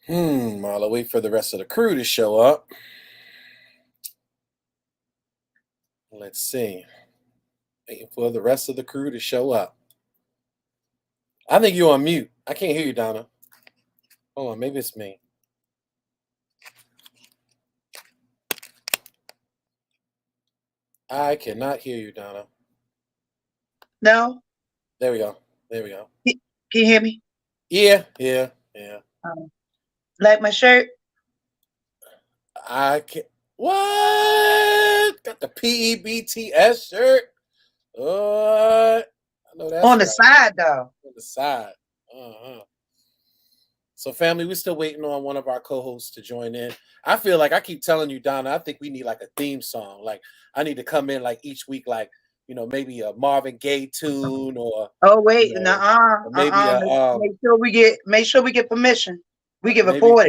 While I wait for the rest of the crew to show up. Let's see. Waiting for the rest of the crew to show up. I think you're on mute. I can't hear you, Donna. Hold on, maybe it's me. I cannot hear you, Donna. No? There we go. There we go. Can you hear me? Yeah. Um, like my shirt? I can. What? Got the PEBTS shirt. What? I know that's On the right. side, though. On the side. Uh-huh. So, family, we're still waiting on one of our co-hosts to join in. I feel like I keep telling you, Donna, I think we need like a theme song. Like, I need to come in like each week, like, maybe a Marvin Gaye tune or, Oh you wait, know, nuh-uh, or maybe a Make sure we get permission. We can maybe afford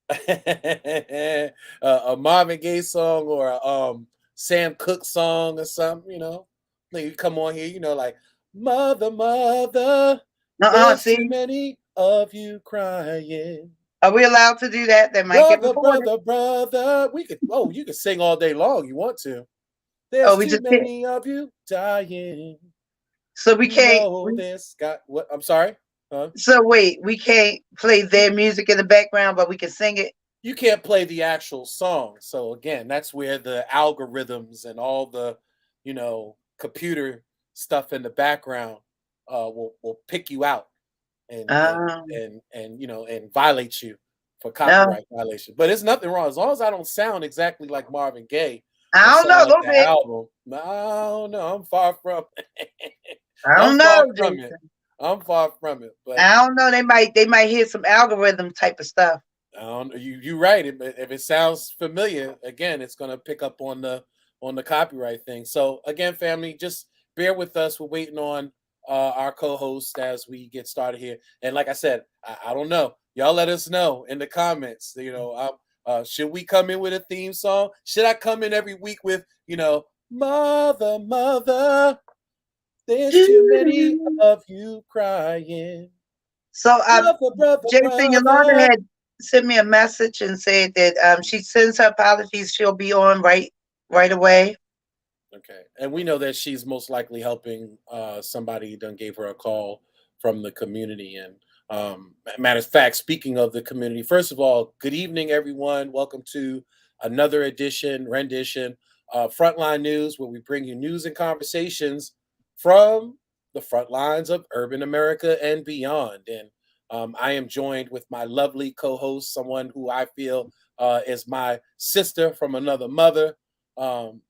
it. a Marvin Gaye song or a Sam Cooke song or something. Like you come on here, like mother, there's too See, many of you crying. are we allowed to do that? They might get Brother, reported. brother, brother. You can sing all day long. You want to. Oh, There's we too just can't. many of you dying. So we You can't. know this got what? I'm sorry. Huh? So wait, we can't play their music in the background, but we can sing it. You can't play the actual song. So again, that's where the algorithms and all the, computer stuff in the background will pick you out and and Um, and violate you for no, copyright violation. But it's nothing wrong as long as I don't sound exactly like Marvin Gaye I or don't sound know a like little the bit. album. No, no, I'm far from I I'm don't far know, from it. Jason. I'm far from it. But I don't know. They might hear some algorithm type of stuff. I don't, you right. If it sounds familiar, again, it's gonna pick up on the copyright thing. So again, family, just bear with us. We're waiting on our co-host as we get started here. And like I said, I don't know. Y'all let us know in the comments. Should we come in with a theme song? Should I come in every week with mother? There's too many of you crying. So, Jason, Yolanda Brother. had sent me a message and said that she sends her apologies. She'll be on right away. Okay. And we know that she's most likely helping somebody done gave her a call from the community. And matter of fact, speaking of the community, first of all, good evening, everyone. Welcome to another rendition of Frontline News, where we bring you news and conversations from the front lines of urban America and beyond. And I am joined with my lovely co-host, someone who I feel is my sister from another mother. And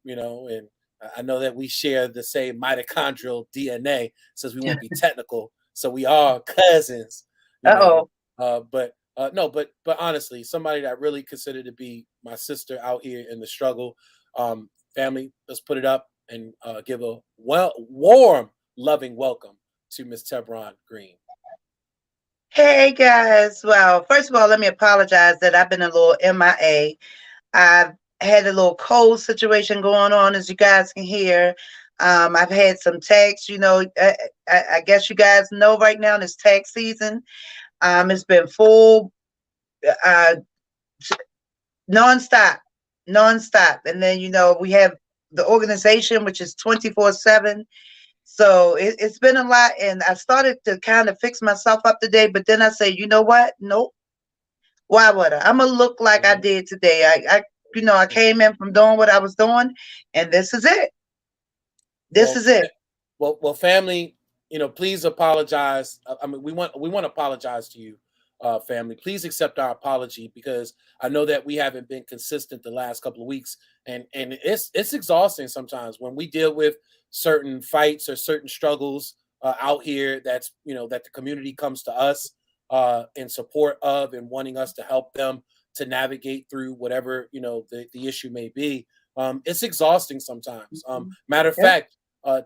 I know that we share the same mitochondrial DNA, since we won't be technical. So we are cousins, you Uh know. oh. But no, but honestly, somebody that I really consider to be my sister out here in the struggle. Family, let's put it up and give a warm, loving welcome to Miss Tebron Green. Hey guys. Well, first of all, let me apologize that I've been a little MIA. I've had a little cold situation going on, as you guys can hear. I've had some tax. I guess you guys know right now it's tax season. It's been full, uh, nonstop, nonstop. And then we have the organization, which is 24/7. So it's been a lot, and I started to kind of fix myself up today. But then I say, you know what? Nope. Why would I? I'm gonna look like I Mhm. did today. I came in from doing what I was doing, and this is it. This Well, is it. family. Please apologize. I mean, we want to apologize to you, family. Please accept our apology, because I know that we haven't been consistent the last couple of weeks, and it's exhausting sometimes when we deal with certain fights or certain struggles out here. That's that the community comes to us in support of and wanting us to help them to navigate through whatever the issue may be. It's exhausting sometimes. Matter of Yep. fact,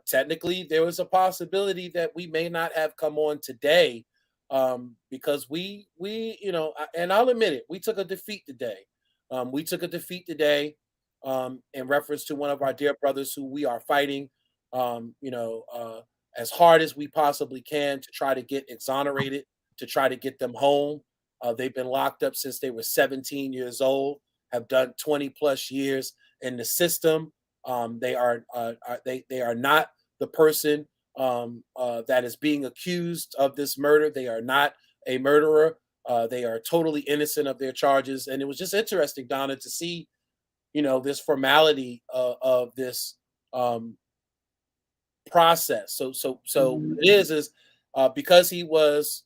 technically there was a possibility that we may not have come on today, because and I'll admit it, we took a defeat today. In reference to one of our dear brothers who we are fighting, as hard as we possibly can to try to get exonerated, to try to get them home. They've been locked up since they were 17 years old, have done 20 plus years in the system. They are not the person that is being accused of this murder. They are not a murderer. They are totally innocent of their charges. And it was just interesting, Donna, to see, this formality of this um, process. So Mhm. what it is because he was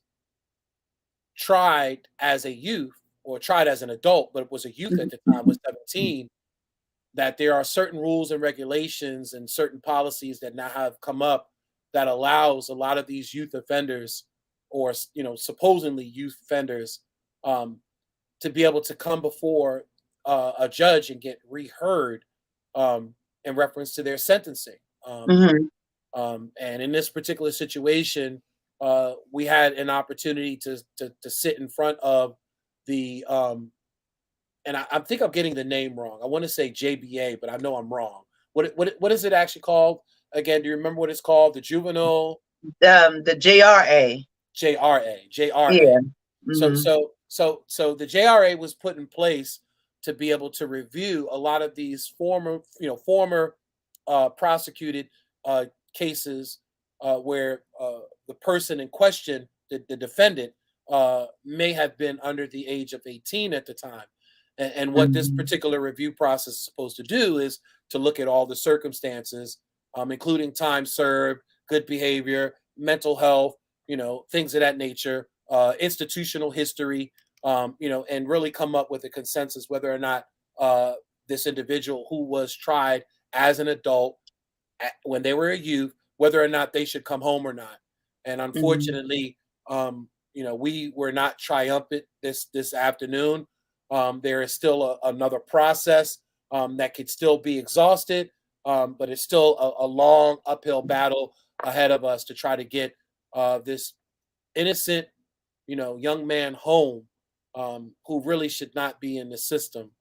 tried as a youth or tried as an adult, but was a youth at the time, was 17, that there are certain rules and regulations and certain policies that now have come up that allows a lot of these youth offenders or supposedly youth offenders um, to be able to come before a judge and get reheard in reference to their sentencing. Mhm. And in this particular situation, we had an opportunity to sit in front of the and I think I'm getting the name wrong. I want to say JBA, but I know I'm wrong. What is it actually called again? Do you remember what it's called? The juvenile The JRA. JRA. Yeah. So Mhm. so so so the JRA was put in place to be able to review a lot of these former prosecuted uh, cases where the person in question, the defendant, may have been under the age of 18 at the time. And what this Mhm. particular review process is supposed to do is to look at all the circumstances, including time served, good behavior, mental health, things of that nature, institutional history, and really come up with a consensus whether or not uh, this individual who was tried as an adult when they were a youth, whether or not they should come home or not. And Mhm. unfortunately, we were not triumphant this afternoon. There is still another process that could still be exhausted, but it's still a long uphill battle ahead of us to try to get this innocent, young man home, who really should not be in the system,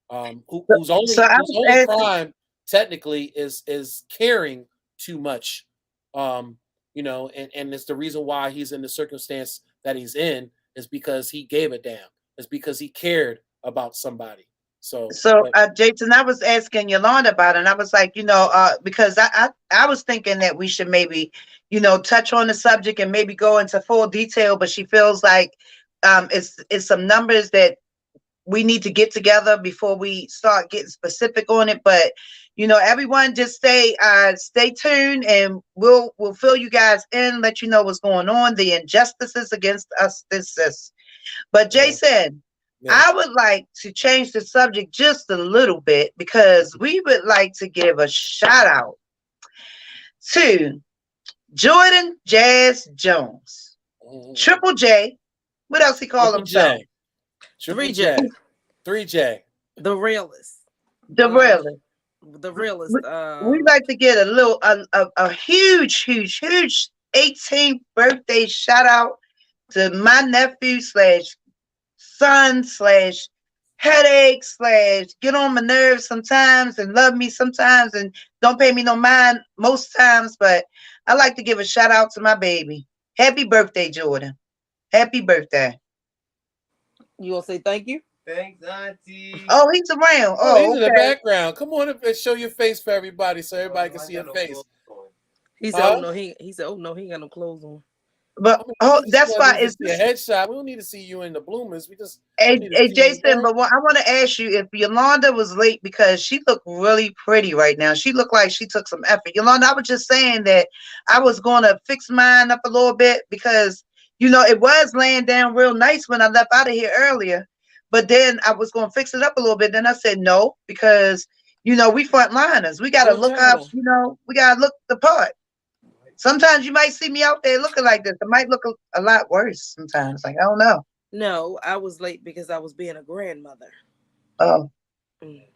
So, so I whose was only asking. crime technically is caring too much, and it's the reason why he's in the circumstance that he's in is because he gave a damn, is because he cared about somebody. So, So, but Jason, I was asking Yolanda about it, and I was like, because I was thinking that we should maybe, touch on the subject and maybe go into full detail, but she feels like it's some numbers that we need to get together before we start getting specific on it. But everyone just stay tuned, and we'll fill you guys in, let you know what's going on, the injustices against us. This. But yeah, Jason, yeah. I would like to change the subject just a little bit because we would like to give a shout out to Jordan Jazz Jones, Mhm. Triple J. What else he call Triple himself? J, Triple 3J, J, 3J. the realist. The Um, realest. the We, realist. we like to get a huge, huge, huge 18th birthday shout out to my nephew slash son slash headache slash get on my nerves sometimes and love me sometimes and don't pay me no mind most times. But I like to give a shout out to my baby. Happy birthday, Jordan. Happy birthday. You gonna say thank you? Thanks, Auntie. Oh, he's around. Oh, he's Oh, in the okay. background. Come on up and show your face for everybody, so Oh, everybody no, can I see got your no face. clothes on. He said, "Oh Huh? no, he said, oh no, he ain't got no clothes on." But I mean, oh, we just that's want why need to it's see a headshot. We don't need to see you in the bloomers. We just Hey, need to hey, see you, Jason, girl. but I want to ask you if Yolanda was late because she looked really pretty right now. She looked like she took some effort. Yolanda, I was just saying that I was going to fix mine up a little bit because, it was laying down real nice when I left out of here earlier. But then I was going to fix it up a little bit. Then I said no because, we frontliners. We got to Throw a look jacket up, on. we got to look the part. Sometimes you might see me out there looking like this. It might look a lot worse sometimes. Like, I don't know. No, I was late because I was being a grandmother. Oh, Mm,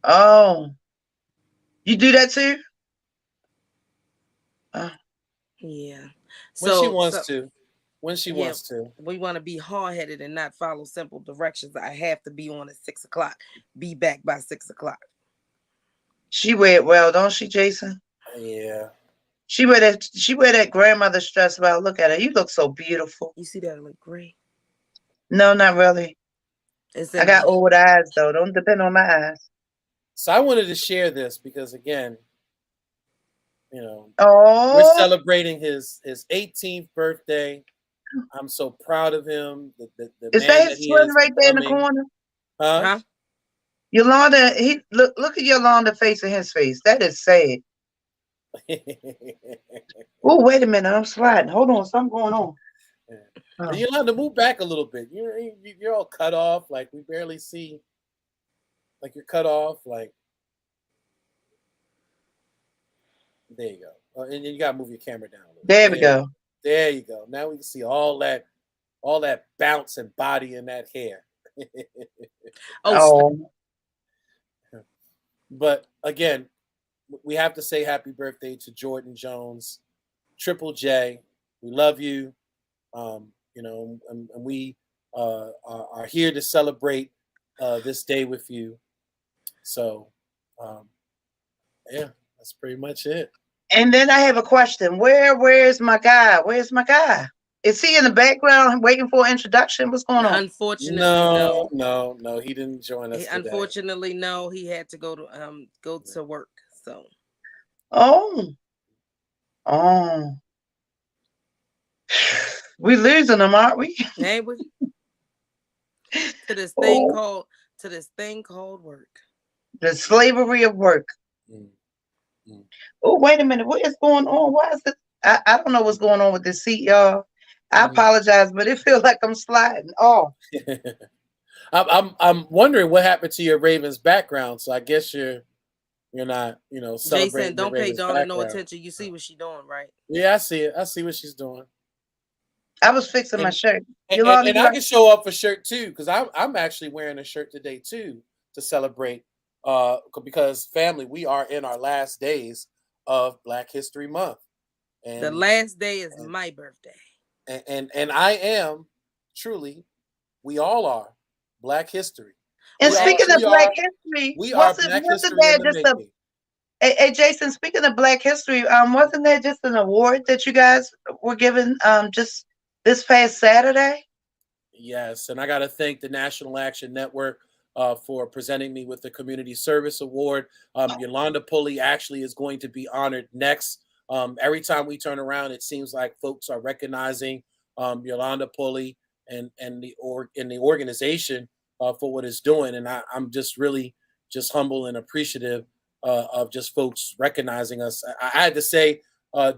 oh. You do that too? Uh, yeah. When she So wants to. When she yeah, wants to. we want to be hard headed and not follow simple directions. I have to be on at 6 o'clock. Be back by 6 o'clock. she wear it well, don't she, Jason? Yeah. She wear that grandmother stress about. Look at her. You look so beautiful. You see that? I look great. No, not really. It's I in got there. old eyes though. Don't depend on my eyes. So I wanted to share this because again, you know, we're Oh, celebrating his 18th birthday. I'm so proud of him, the is that man that his he twin is right there in the becoming. corner? Huh? Huh? Yolanda, he look at Yolanda face and his face. That is sad. Oh, wait a minute, I'm sliding. Hold on, something going on. And Oh, you're allowed to move back a little bit. You're all cut off, like we barely see, like you're cut off. Like there you go, and you gotta move your camera down a little. there we go. There you go. Now we can see all that bounce and body in that hair. Oh, stop. Oh, But again, we have to say happy birthday to Jordan Jones, Triple J. We love you. And we are here to celebrate this day with you. So, um, yeah, that's pretty much it. and then I have a question. Where's my guy? Where's my guy? Is he in the background waiting for an introduction? What's going on? Unfortunately, No, no. no, no. He didn't join us today. Unfortunately, no. He had to go to work. So Oh, oh, we losing him, aren't we? hey, we to this thing Oh, called to this thing called work. the slavery of work. Mm, mm. Oh, wait a minute. What is going on? Why is it? I don't know what's going on with this seat, y'all. I Mhm. apologize, but it feels like I'm sliding. Oh, I'm wondering what happened to your Ravens background. So I guess you're not Jason, celebrating your don't pay Ravens Donna no background. attention. You see what she doing, right? Yeah, I see it. I see what she's doing. I was fixing my And shirt. and, Yolanda, and you I like? can show up for shirt too because I'm actually wearing a shirt today too to celebrate because family we are in our last days of Black History Month The and last day is and my birthday. and I am truly we all are Black history. And Well, speaking of We actually, Black are history, we are Black wasn't history in that the just a making. hey, Jason, speaking of Black history, wasn't that just an award that you guys were given just this past Saturday? Yes, and I got to thank the National Action Network for presenting me with the Community Service Award. Yolanda Pulley actually is going to be honored next. Every time we turn around, it seems like folks are recognizing Yolanda Pulley and the organization for what it's doing, and I'm just really just humble and appreciative of just folks recognizing us. I had to say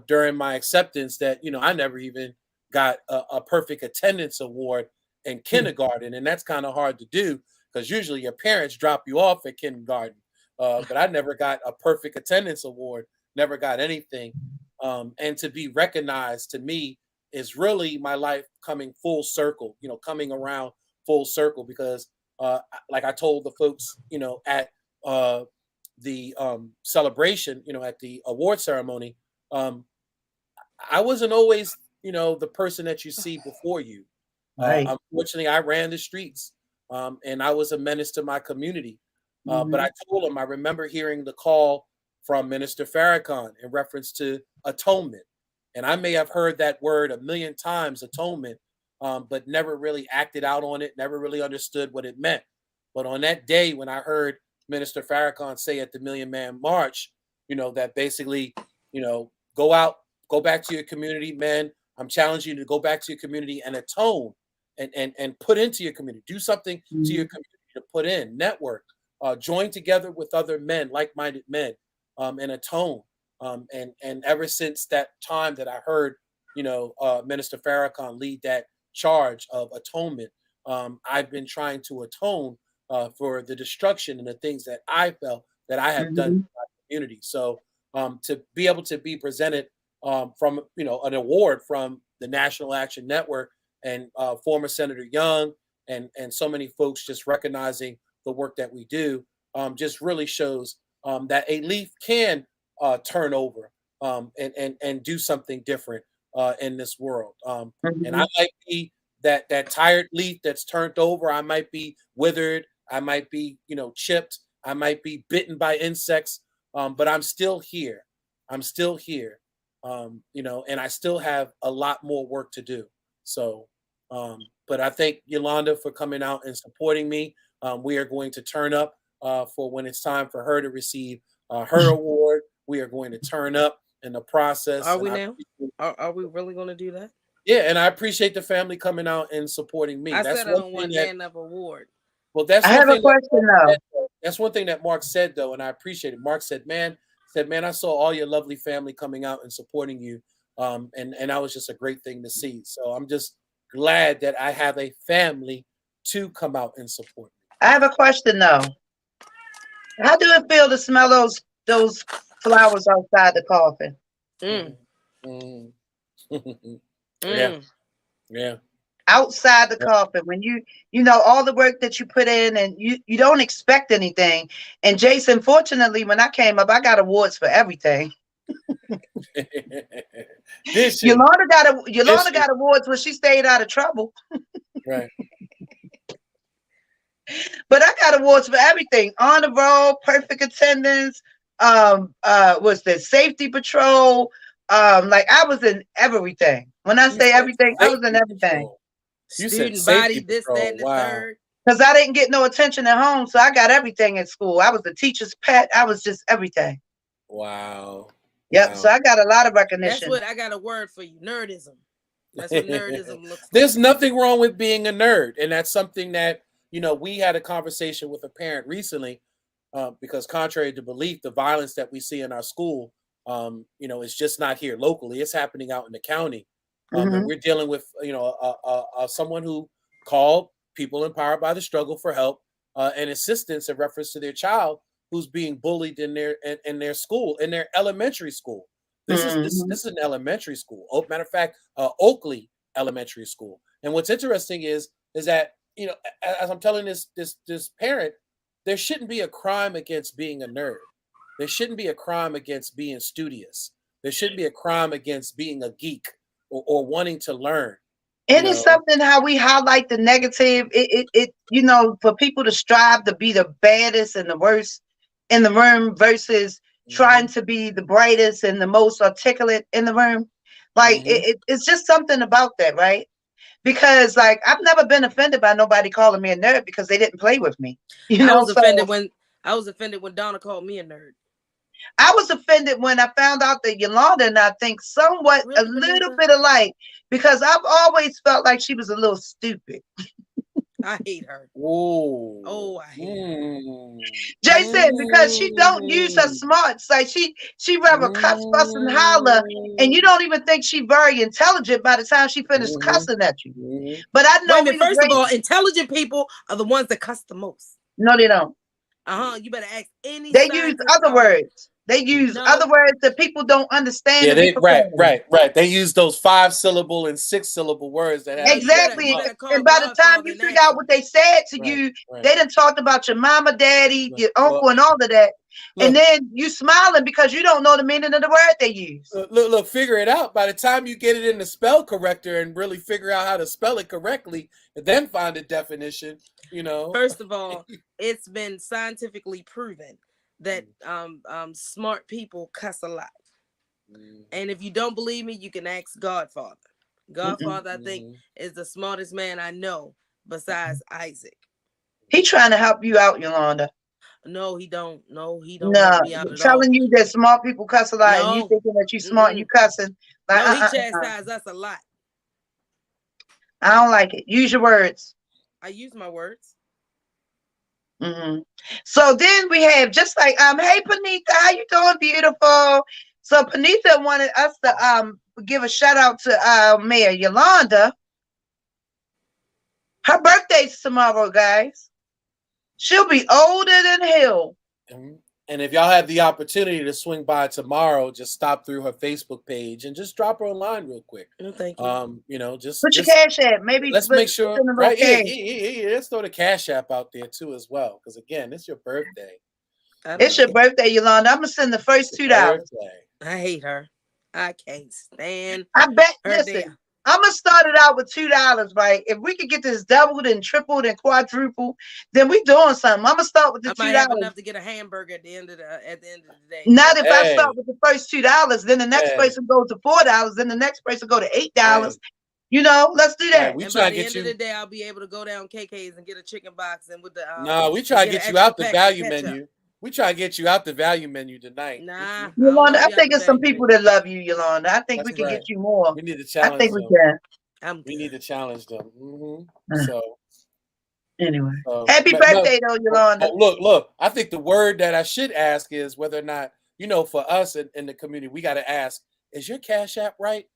during my acceptance that I never even got a perfect attendance award in kindergarten, and that's kind of hard to do because usually your parents drop you off at kindergarten. But I never got a perfect attendance award, never got anything. And to be recognized to me is really my life coming full circle, coming around full circle because, like I told the folks, at the celebration, at the award ceremony, um, I wasn't always, the person that you see before you. Right. Unfortunately, I ran the streets and I was a menace to my community. But I Hmm. told him I remember hearing the call from Minister Farrakhan in reference to atonement. And I may have heard that word a million times, atonement, but never really acted out on it, never really understood what it meant. But on that day, when I heard Minister Farrakhan say at the Million Man March, that basically, go out, go back to your community, men. I'm challenging you to go back to your community and atone and put into your community. Do something to your community to put in, network, join together with other men, like-minded men, and atone. And ever since that time that I heard, Minister Farrakhan lead that charge of atonement, I've been trying to atone for the destruction and the things that I felt that I have done to Hmm. my community. So to be able to be presented from an award from the National Action Network and former Senator Young and so many folks just recognizing the work that we do just really shows that a leaf can turn over and do something different in this world. And I Hmm. might be that tired leaf that's turned over. I might be withered. I might be chipped. I might be bitten by insects. But I'm still here. I'm still here. And I still have a lot more work to do. So But I thank Yolanda for coming out and supporting me. We are going to turn up for when it's time for her to receive her award. We are going to turn up in the process. Are And we now? Are we really going to do that? yeah, and I appreciate the family coming out and supporting me. I That's said I one don't thing want that. man up award. Well, that's I one have a thing that question Mark though. said, though. That's one thing that Mark said though, and I appreciate it. Mark said, man, I saw all your lovely family coming out and supporting you, and that was just a great thing to see. So I'm just glad that I have a family to come out and support I have a question though. How do it feel to smell those flowers outside the coffin? Mm, me. Mm. Yeah, mm. yeah, Outside the coffin, when you know all the work that you put in, and you don't expect anything. And Jason, fortunately, when I came up, I got awards for everything. yeah. Did she? Did Yolanda she? got awards when she stayed out of trouble. Right. But I got awards for everything. On the road, perfect attendance, was the safety patrol. Like I was in everything. When I You say said everything, I was in safety everything. patrol. You said Student safety body, this, that, patrol. and the Wow. third. Because I didn't get no attention at home. So I got everything at school. I was the teacher's pet. I was just everything. Wow. Yep. Wow. So I got a lot of That's recognition. what I got a word for you. Nerdism. That's what nerdism looks like. There's nothing wrong with being a nerd, and that's something that we had a conversation with a parent recently, because contrary to belief, the violence that we see in our school, is just not here locally. It's happening out in the county, and Hmm. we're dealing with someone who called people empowered by the struggle for help and assistance in reference to their child who's being bullied in their school, in their elementary school. This is this Hmm. this is an elementary school. Oh, matter of fact, Oakley Elementary School. And what's interesting is that as I'm telling this parent, there shouldn't be a crime against being a nerd. There shouldn't be a crime against being studious. There shouldn't be a crime against being a geek or wanting to learn. You And it's know. something how we highlight the negative. For people to strive to be the baddest and the worst in the room versus trying Hmm. to be the brightest and the most articulate in the room. Like Hmm. it's just something about that, right? Because like I've never been offended by nobody calling me a nerd because they didn't play with me. You I know, was so offended when Donna called me a nerd. I was offended when I found out that Yolanda and I think somewhat a Really, little Benita? bit alike because I've always felt like she was a little stupid. I hate her. Whoa. Oh, I hate her. Jason, because she don't use her smarts. Like she rather cuss, fuss, and holler, and you don't even think she very intelligent by the time she finished cussing at you. But I Wait a know minute. we First of great. all, intelligent people are the ones that cuss the most. No, they don't. You better ask any They use scientist other out there. words. They use No. other words that people don't understand Yeah, to be they right, prepared. right, right. They use those 5-syllable and 6-syllable words that No, have to set them you Exactly. up. better call And by the time Godfather you and figure ask out him. what they said to Right, you, right, they done talked about your mama, daddy, right. your Well, uncle, and all of that. And look, then you smiling because you don't know the meaning of the word they use. look, figure it out. By the time you get it in the spell corrector and really figure out how to spell it correctly, and then find a definition, you know. First of all, it's been scientifically proven that smart people cuss a lot. And if you don't believe me, you can ask Godfather. Mm-mm. Godfather, I think, is the smartest man I know besides Isaac. He trying to help you out, Yolanda. No, he don't. No, he don't help No, me out at all. telling you that smart people cuss a lot and you No. thinking that you smart and you cussing. Like, No, he chastised us a lot. I don't like it. Use your words. I use my words. Hmm. So then we have just like hey Panita, how you doing, beautiful? So Panita wanted us to give a shout out to Mayor Yolanda. Her birthday's tomorrow, guys. She'll be older than hell. And if y'all have the opportunity to swing by tomorrow, just stop through her Facebook page and just drop her a line real quick. No, thank you. Just Put your cash app. Maybe let's make sure, send a little right? Yeah, cash. yeah. Let's throw the Cash App out there too as well, because again, it's your birthday. It's your birthday, Yolanda. I'm gonna send the first $2. I hate her. I can't stand. I bet. her Listen, there. I'm gonna start it out with $2, right? If we could get this doubled and tripled and quadrupled, then we doing something. I'm gonna start with the I might have $2. enough to get a hamburger at the end of the day. Not if I start with the first $2, then the next person goes to $4, then the next person go to $8, Let's do Right, that. we And try by to the get end of you. the day, I'll be able to go down KK's and get a chicken box and with the No, we and try to get an get you extra out the pack of value ketchup. menu. We try to get you out the value menu tonight. Nah, I don't Yolanda, want to I be out think the it's some value people menu. that love you, Yolanda. I think we That's can right. get you more. We need to I challenge think we them. can. I'm We need to challenge them. Uh, So, Anyway, happy no, birthday, though, Yolanda. look. I think the word that I should ask is whether or not, for us in the community, we got to ask: is your Cash App right?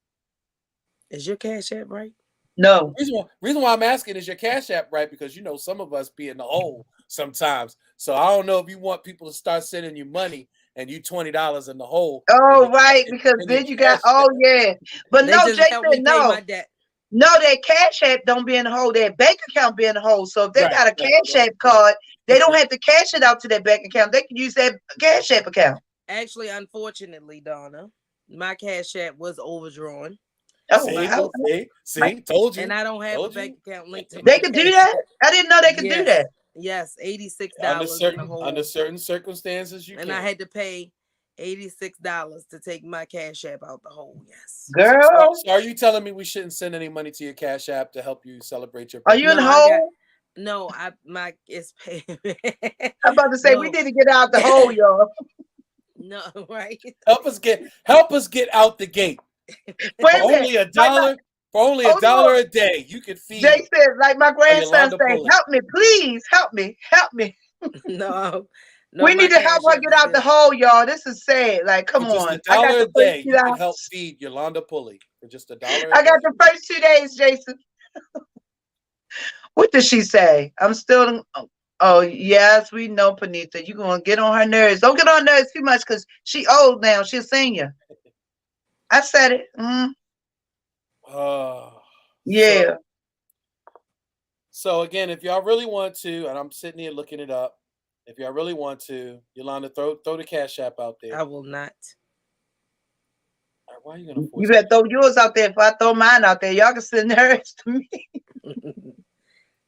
Is your Cash App right? No. Reason why I'm asking is your Cash App right, because some of us be in the hole sometimes. So I don't know if you want people to start sending you money and you $20 in the hole. Oh, right, because In your then you got, Cash App. yeah. But They no, just helped me Jason, pay no. my debt. No, that Cash App don't be in the hole. That bank account be in the hole. So if they got a Cash App Right. card, they don't have to cash it out to that bank account. They can use that Cash App account. Actually, unfortunately, Donna, my Cash App was overdrawn. Oh, See, wow. see, told you. And I don't have a bank account linked to my They could do Cash that? App. I didn't know they could do that. Yes, $86 Under in the hole. certain circumstances, you and can. I had to pay $86 to take my Cash App out the hole. Yes. Girl, So are you telling me we shouldn't send any money to your Cash App to help you celebrate your are birthday? you in the No, I got hole? no. It's paid. I'm about to say we No. need to get out the hole, y'all. No, right? Help us get out the gate. Wait For a minute. only $1, Hold on. a day, you could feed Jason, like my grandson Yolanda say, Pulley. help me, please, help me, help me. No, We my need to Cash help her App get is out the good. hole, y'all. This is sad. Like, For come just on. $1 I got a the first day, two you can days. help feed Yolanda Pulley for just $1 a day. I got the first 2 days, Jason. What did she say? I'm still. Oh, yes, we know, Panita. You're going to get on her nerves. Don't get on her nerves too much because she old now. She's a senior. I said it. Yeah. So again, if y'all really want to, and I'm sitting here looking it up, if y'all really want to, Yolanda, throw the Cash App out there. I will not. Why are you gonna force You better throw yours out there if I throw mine out there. Y'all can send hers to me.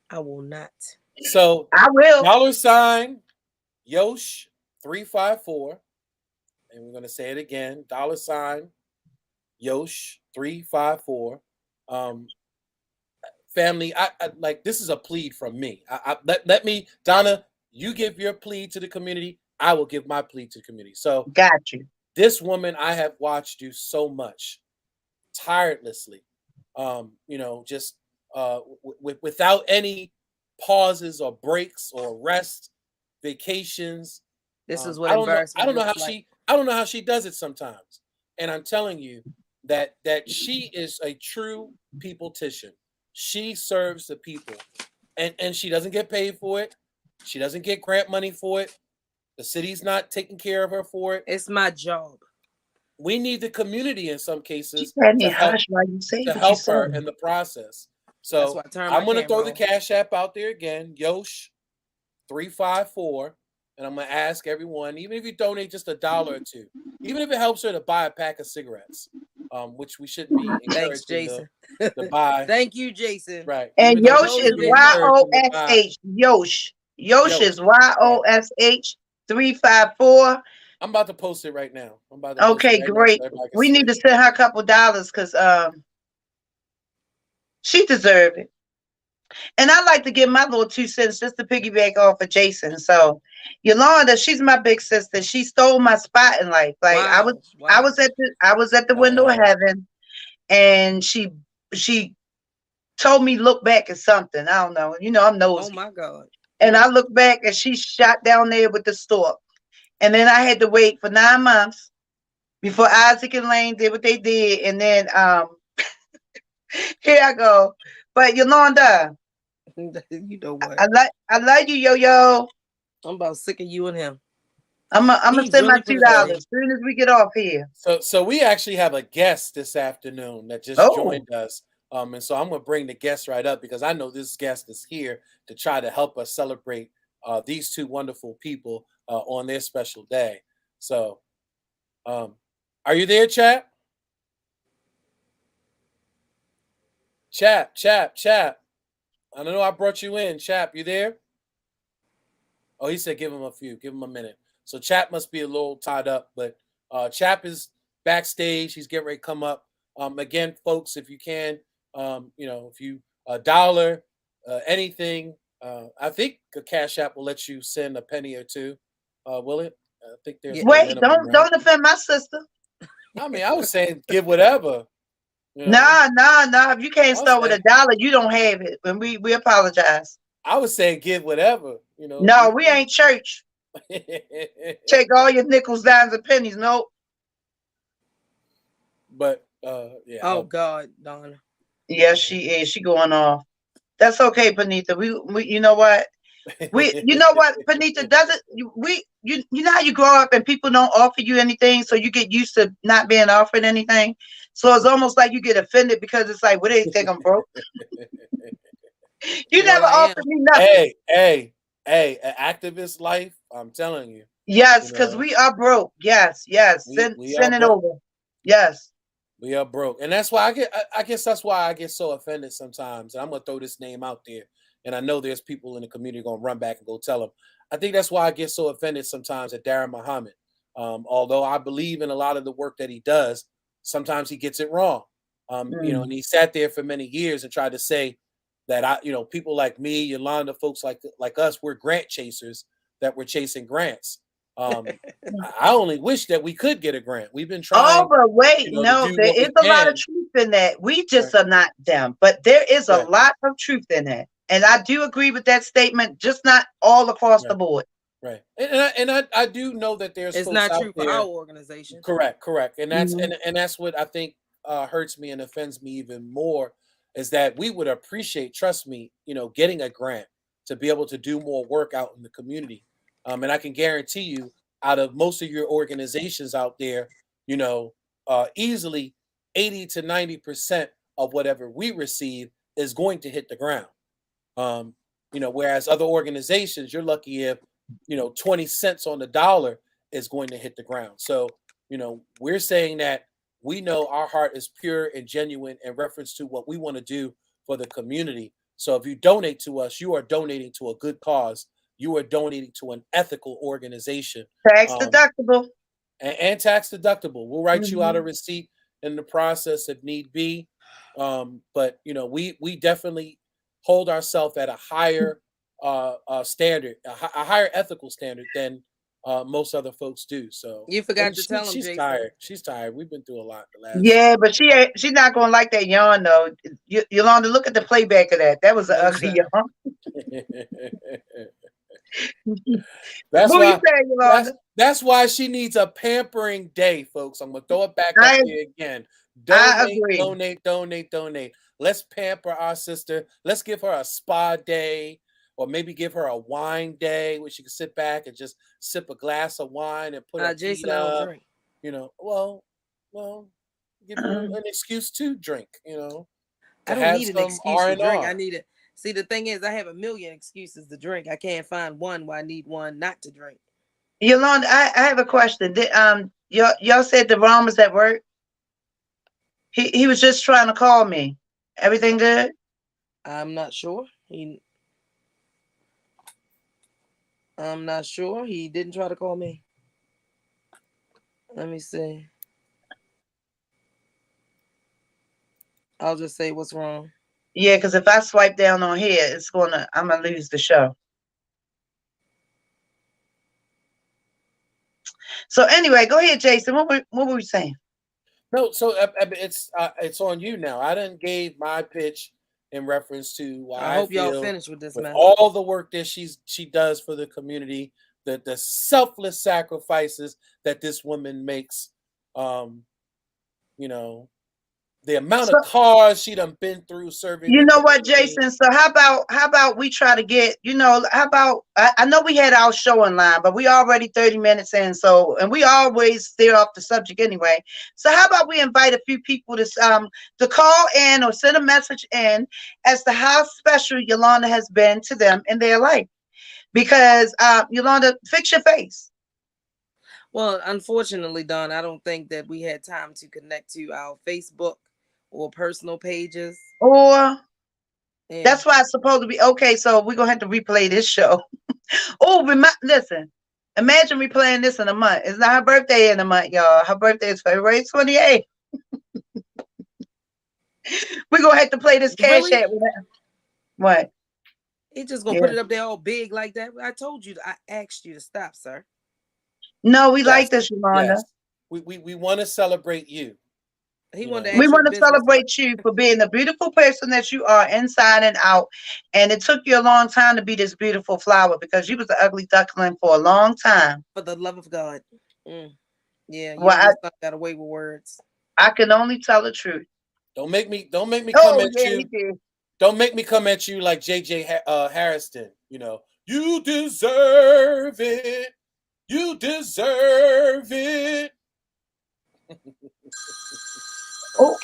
I will not. So I will. $ Yosh 354, and we're gonna say it again. $ Yosh 354. Family, I like, this is a plead from me. Let me, Donna, you give your plea to the community. I will give my plea to the community. So Got you. this woman, I have watched do so much tirelessly, just without any pauses or breaks or rest, vacations. This is what I don't know embarrassment how looks like. I don't know how she does it sometimes. And I'm telling you that she is a true peopletician. She serves the people, and she doesn't get paid for it. She doesn't get grant money for it. The city's not taking care of her for it. It's my job. We need the community in some cases to help her in the process. That's So why I turn I'm my going to throw camera the on. Cash App out there again, Yosh 354, and I'm going to ask everyone, even if you donate just $1 or $2, even if it helps her to buy a pack of cigarettes, which we shouldn't be Thanks, encouraging Jason. to buy. Thank you, Jason. Right. And Even though Yosh we is shouldn't be encouraging to buy. YOSH. Yosh. Yosh is YOSH 354. I'm about to post it right now. Okay, great. We need to send her a couple dollars because she deserves it. And I like to give my little 2 cents just to piggyback off of Jason. So Yolanda, she's my big sister. She stole my spot in life. Like I was at the window of heaven, and she told me look back at something. I don't know. I'm nosy. Oh my God. And I looked back and she shot down there with the stork. And then I had to wait for 9 months before Isaac and Lane did what they did. And then here I go. But Yolanda, you know what? I love you, yo. I'm about sick of you and him. I'm gonna send my $2 really as soon as we get off here. So we actually have a guest this afternoon that just joined us. And so I'm gonna bring the guest right up because I know this guest is here to try to help us celebrate these 2 wonderful people on their special day. So are you there, Chap? Chap. I know I brought you in. Chap, you there? Oh, he said give him a few. Give him a minute. So Chap must be a little tied up, but Chap is backstage. He's getting ready to come up. Again, folks, if you can, If you a dollar, anything, I think a Cash App will let you send a penny or two. Will it? I think Yeah. there's no Wait, minimum, right? don't offend my sister. I mean, I was saying give whatever. You know, Nah, nah, nah. If you can't I was start with saying a dollar, you don't have it. And we apologize. I was saying give whatever. No, we ain't church. Take all your nickels, dimes, and pennies. Nope. But yeah, Oh God, Donna. Yes, she is. She going off. That's okay, Panita. We you know what? You know what, Panita doesn't you know how you grow up and people don't offer you anything, so you get used to not being offered anything. So it's almost like you get offended because it's like, what do they think I'm broke? You Well, never I am. offered me nothing. hey, an activist life. I'm telling you, Yes, you because know, we are broke. Yes, yes. we are Send it broke. over. Yes. We are broke, and that's why I guess that's why I get so offended sometimes. And I'm gonna throw this name out there, and I know there's people in the community gonna run back and go tell them. I think that's why I get so offended sometimes at Darren Muhammad. Although I believe in a lot of the work that he does, sometimes he gets it wrong. Mm. And he sat there for many years and tried to say that people like me, Yolanda, folks like us, we're grant chasers, that we're chasing grants. Um, I only wish that we could get a grant. We've been Oh, trying, but wait, to no, do there what is we a lot of can. truth in that. We Right, just are not them, but there is a right, lot of truth in that. And I do agree with that statement, just not all across the right, board. right. And I do know that there's It's folks not out true for our there. organization. Correct. And that's Mhm. and that's what I think hurts me and offends me even more, is that we would appreciate, trust me, getting a grant to be able to do more work out in the community. And I can guarantee you, out of most of your organizations out there, you know, easily 80 to 90% of whatever we receive is going to hit the ground. Um, whereas other organizations, you're lucky if 20 cents on the dollar is going to hit the ground. So, we're saying that we know our heart is pure and genuine in reference to what we want to do for the community. So if you donate to us, you are donating to a good cause. You are donating to an ethical organization. Tax Um, deductible. and tax deductible. We'll write you out a Mhm. receipt in the process if need be. But we definitely hold ourselves at a higher standard, a higher ethical standard than most other folks do. So, You and forgot to tell him, she's Jason. tired. She's tired. We've been through a lot the last. Yeah, but she's not gonna like that yawn though. Yolanda, look at the playback of that. That was an No, ugly sir. yawn. That's What were you why saying, that's Yolanda? that's why she needs a pampering day, folks. I'm gonna throw it back up I there again. I Donate, agree. donate, donate, donate. Let's pamper our sister. Let's give her a spa day, or maybe give her a wine day where she can sit back and just sip a glass of wine and put her feet Jason, I don't up. drink. Well, give her an excuse to drink. I To don't have need an some excuse R to and drink. I R. need it. See, the thing is, I have a million excuses to drink. I can't find one where I need one not to drink. Yolanda, I have a question. Y'all said the Ron was at work. He was just trying to call me. Everything good? I'm not sure. I'm not sure. He didn't try to call me. Let me see. I'll just say what's wrong. Yeah, because if I swipe down on here, I'm gonna lose the show. So anyway, go ahead, Jason. What were we saying? No, so it's on you now. I didn't gave my pitch in reference to I why I hope y'all feel, finish with this with mess. all the work that she does for the community, the selfless sacrifices that this woman makes. Um, you know, the amount So of cars she done been through serving you the know what, community. Jason? So how about we try to get, how about I know we had our show in line, but we already 30 minutes in, and we always steer off the subject anyway. So how about we invite a few people to call in or send a message in as to how special Yolanda has been to them in their life. Because Yolanda, fix your face. Well, unfortunately, Don, I don't think that we had time to connect to our Facebook or personal pages. Or Yeah. that's why it's supposed to be okay. So we're gonna have to replay this show. Listen. Imagine replaying this in a month. It's not her birthday in a month, y'all. Her birthday is February 28th. We're gonna have to play this cash Really? app with that. What? He just gonna Yeah. put it up there all big like that? I told you. I asked you to stop, sir. No, we like Yes, this, Yolanda. yes. We want to celebrate you. He You wanted to know. We ask your want to business. celebrate you for being the beautiful person that you are inside and out. And it took you a long time to be this beautiful flower because you was an ugly duckling for a long time. For the love of God. Yeah, you Well, and your son got away with words. I can only tell the truth. Don't make me come Oh, at yeah, he you. did. Don't make me come at you like JJ Harrison. You know, you deserve it. You deserve it. Oh,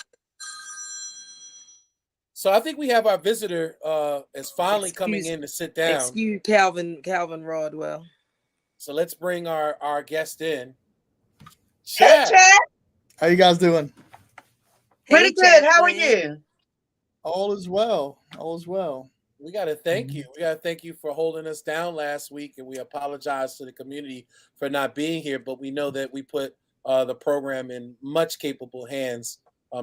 So I think we have our visitor is finally coming in to sit down. Excuse Calvin Rodwell. So let's bring our guest in. hey, Chad. Chad. How you guys doing? Pretty good. How are you? All is well. All is well. We got to thank you. We got to thank you for holding us down last week, and we apologize to the community for not being here. But we know that we put the program in much capable hands.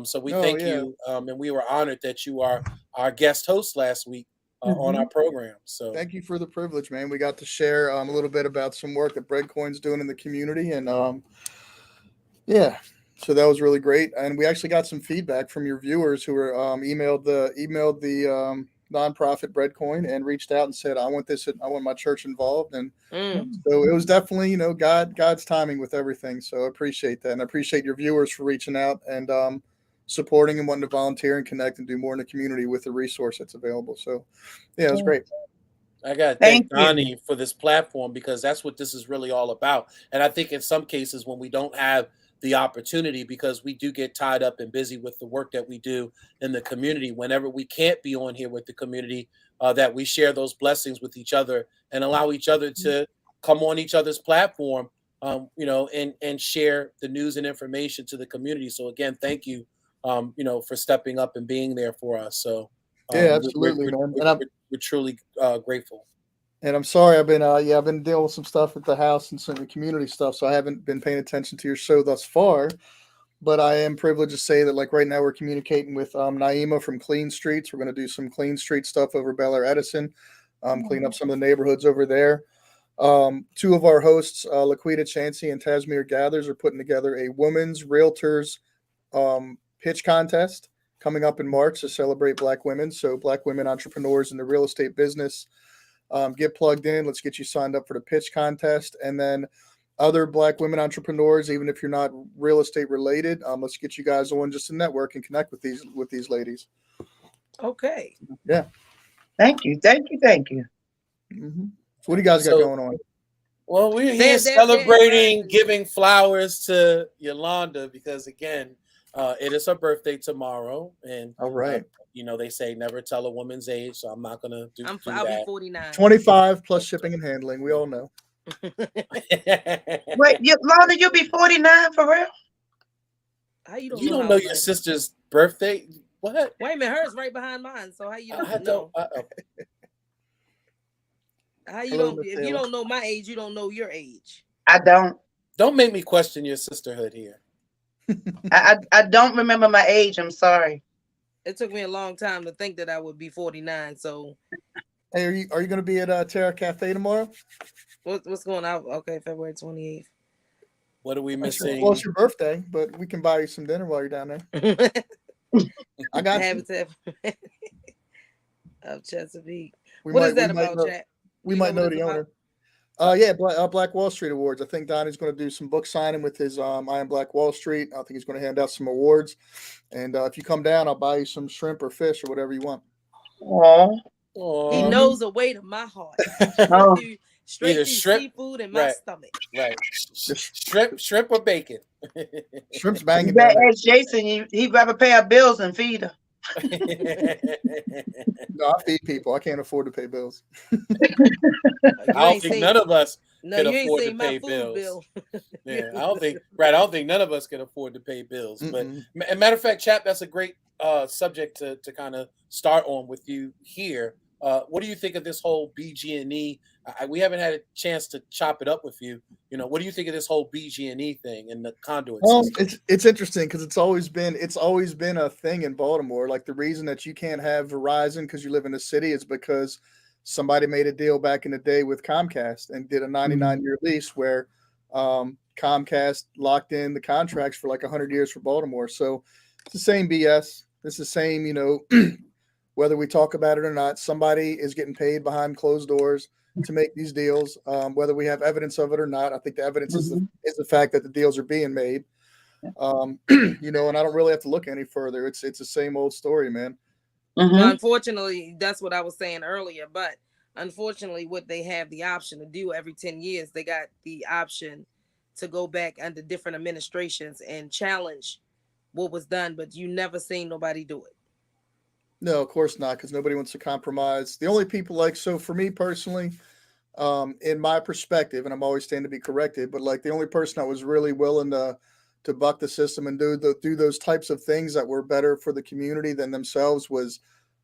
So we thank you, and we were honored that you are our guest host last week on our program. So thank you for the privilege, man. We got to share a little bit about some work that Breadcoin's doing in the community, and yeah, so that was really great. And we actually got some feedback from your viewers who were emailed the nonprofit Breadcoin and reached out and said, I want my church involved. And so it was definitely, God's timing with everything. So I appreciate that. And I appreciate your viewers for reaching out and supporting and wanting to volunteer and connect and do more in the community with the resource that's available. So yeah, it was great. I got to thank Donnie for this platform because that's what this is really all about. And I think in some cases when we don't have the opportunity, because we do get tied up and busy with the work that we do in the community, whenever we can't be on here with the community, that we share those blessings with each other and allow each other to come on each other's platform, and share the news and information to the community. So again, thank you, for stepping up and being there for us. So yeah, absolutely, man. And we're truly grateful. And I'm sorry, I've been dealing with some stuff at the house and some community stuff, so I haven't been paying attention to your show thus far. But I am privileged to say that, like right now, we're communicating with Naima from Clean Streets. We're going to do some Clean Street stuff over Bel Air Edison, clean up some of the neighborhoods over there. Two of our hosts, Laquita Chansey and Tasmir Gathers, are putting together a women's realtors pitch contest coming up in March to celebrate Black women. So Black women entrepreneurs in the real estate business. Get plugged in. Let's get you signed up for the pitch contest. And then other Black women entrepreneurs, even if you're not real estate related, let's get you guys on just to network and connect with these ladies. Okay. Yeah. Thank you. Mm-hmm. So what do you guys got going on? Well, we're here celebrating, giving flowers to Yolanda because, again, it is her birthday tomorrow. And all right. They say never tell a woman's age, so I'm not gonna do that. I'll be 49. 25 plus shipping and handling. We all know. Wait, Yolanda, you'll be 49 for real? How you don't know your sister's birthday? What? Wait a minute, hers right behind mine. So how you don't know? How you don't? If you don't know my age, you don't know your age. I don't. Don't make me question your sisterhood here. I don't remember my age. I'm sorry. It took me a long time to think that I would be 49. So, hey, are you going to be at Terra Cafe tomorrow? What's going on? Okay, February 28th. What are we missing? Well, it's your birthday, but we can buy you some dinner while you're down there. I got Habitat of Chesapeake. What is that about, Jack? We might know the owner. Yeah, Black Wall Street Awards. I think Donnie's going to do some book signing with his I Am Black Wall Street. I think he's going to hand out some awards. And if you come down, I'll buy you some shrimp or fish or whatever you want. Aww. He knows the way to my heart. Straight through seafood in my stomach. Right. Shrimp or bacon. Shrimp's banging. You better ask Jason. He'd rather pay our bills than feed her. No, I feed people. I can't afford to pay bills. I don't think none of us can afford to pay bills. Yeah, I don't think none of us can afford to pay bills. But as a matter of fact, Chap, that's a great subject to kind of start on with you here. What do you think of this whole BG&E? We haven't had a chance to chop it up with you. What do you think of this whole BG&E thing and the conduit system? It's interesting because it's always been a thing in Baltimore. Like the reason that you can't have Verizon because you live in the city is because somebody made a deal back in the day with Comcast and did a 99-year lease where Comcast locked in the contracts for like 100 years for Baltimore. So it's the same BS. It's the same, whether we talk about it or not, somebody is getting paid behind closed doors to make these deals, whether we have evidence of it or not. I think the evidence is the fact that the deals are being made. And I don't really have to look any further. It's the same old story, man. Well, unfortunately, that's what I was saying earlier. But unfortunately, what they have the option to do every 10 years, they got the option to go back under different administrations and challenge what was done. But you never seen nobody do it. No, of course not, because nobody wants to compromise. The only people so for me personally, in my perspective, and I'm always standing to be corrected, but like the only person that was really willing to buck the system and do those types of things that were better for the community than themselves was,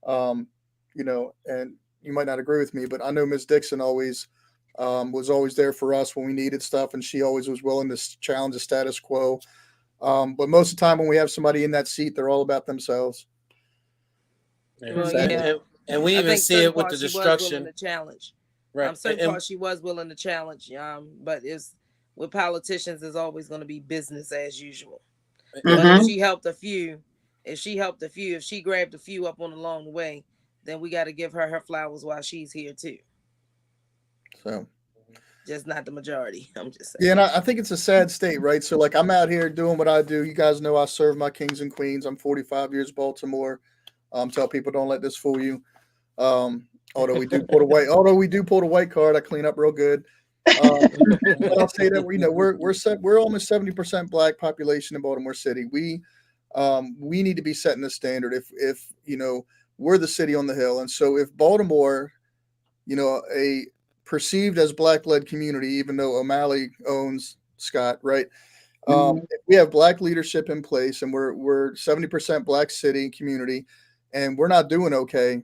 and you might not agree with me, but I know Ms. Dixon always was always there for us when we needed stuff, and she always was willing to challenge the status quo. But most of the time when we have somebody in that seat, they're all about themselves. And we even see it with the destruction. To challenge. Right. Certain parts she was willing to challenge. But it's with politicians is always going to be business as usual. But if she helped a few, if she grabbed a few up along the way, then we got to give her flowers while she's here too. So, just not the majority. I'm just saying. Yeah, and I think it's a sad state, right? So, like, I'm out here doing what I do. You guys know I serve my kings and queens. I'm 45 years Baltimore. Tell people don't let this fool you. Although we do pull the white card, I clean up real good. But I'll say that we're almost 70% Black population in Baltimore City. We need to be setting the standard. If we're the city on the hill, and so if Baltimore, a perceived as Black-led community, even though O'Malley owns Scott, right? If we have Black leadership in place, and we're 70% Black city community, and we're not doing okay,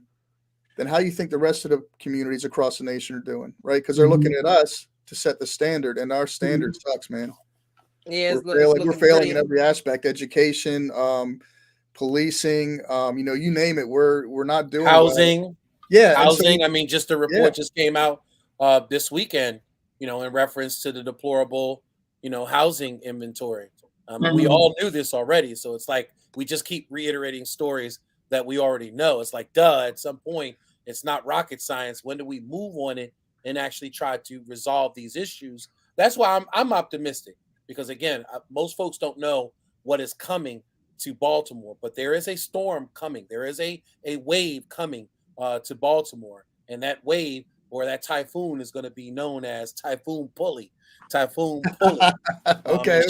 then how do you think the rest of the communities across the nation are doing, right? Because they're looking at us to set the standard, and our standard sucks, man. Yeah, we're failing in every aspect: education, policing, you name it. We're not doing housing. Well. Yeah, housing. I mean, just the report just came out this weekend, in reference to the deplorable, housing inventory. We all knew this already, so it's like we just keep reiterating stories that we already know. It's like, at some point, it's not rocket science. When do we move on it and actually try to resolve these issues? That's why I'm optimistic, because again, most folks don't know what is coming to Baltimore, but there is a storm coming. There is a wave coming to Baltimore, and that wave or that typhoon is going to be known as Typhoon Pulley. Okay.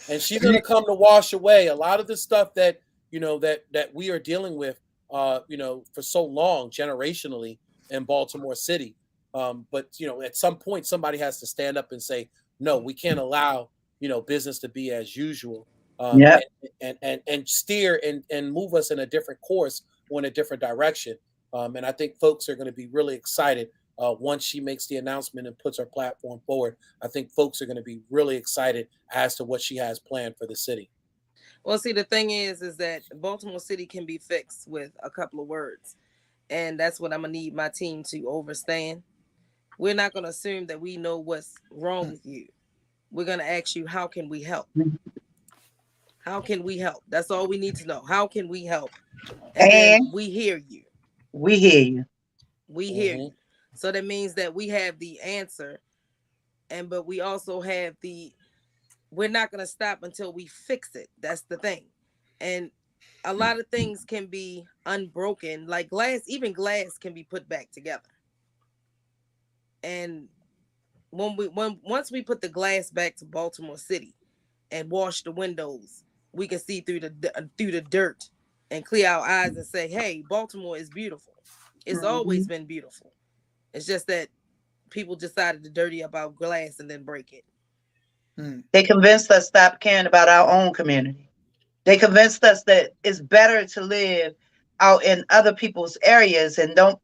And she's going to come to wash away a lot of the stuff that that we are dealing with, for so long, generationally in Baltimore City. But at some point, somebody has to stand up and say, no, we can't allow business to be as usual, and steer and move us in a different course or in a different direction. And I think folks are going to be really excited once she makes the announcement and puts her platform forward. I think folks are going to be really excited as to what she has planned for the city. Well, see, the thing is that Baltimore City can be fixed with a couple of words. And that's what I'm going to need my team to understand. We're not going to assume that we know what's wrong with you. We're going to ask you, how can we help? How can we help? That's all we need to know. How can we help? And then we hear you. We hear you. We hear you. So that means that we have the answer. But we also have we're not going to stop until we fix it. That's the thing. And a lot of things can be unbroken, like glass, even glass can be put back together. And once we put the glass back to Baltimore City and wash the windows, we can see through the dirt and clear our eyes and say, hey, Baltimore is beautiful. It's always been beautiful. It's just that people decided to dirty up our glass and then break it. They convinced us to stop caring about our own community. They convinced us that it's better to live out in other people's areas and don't,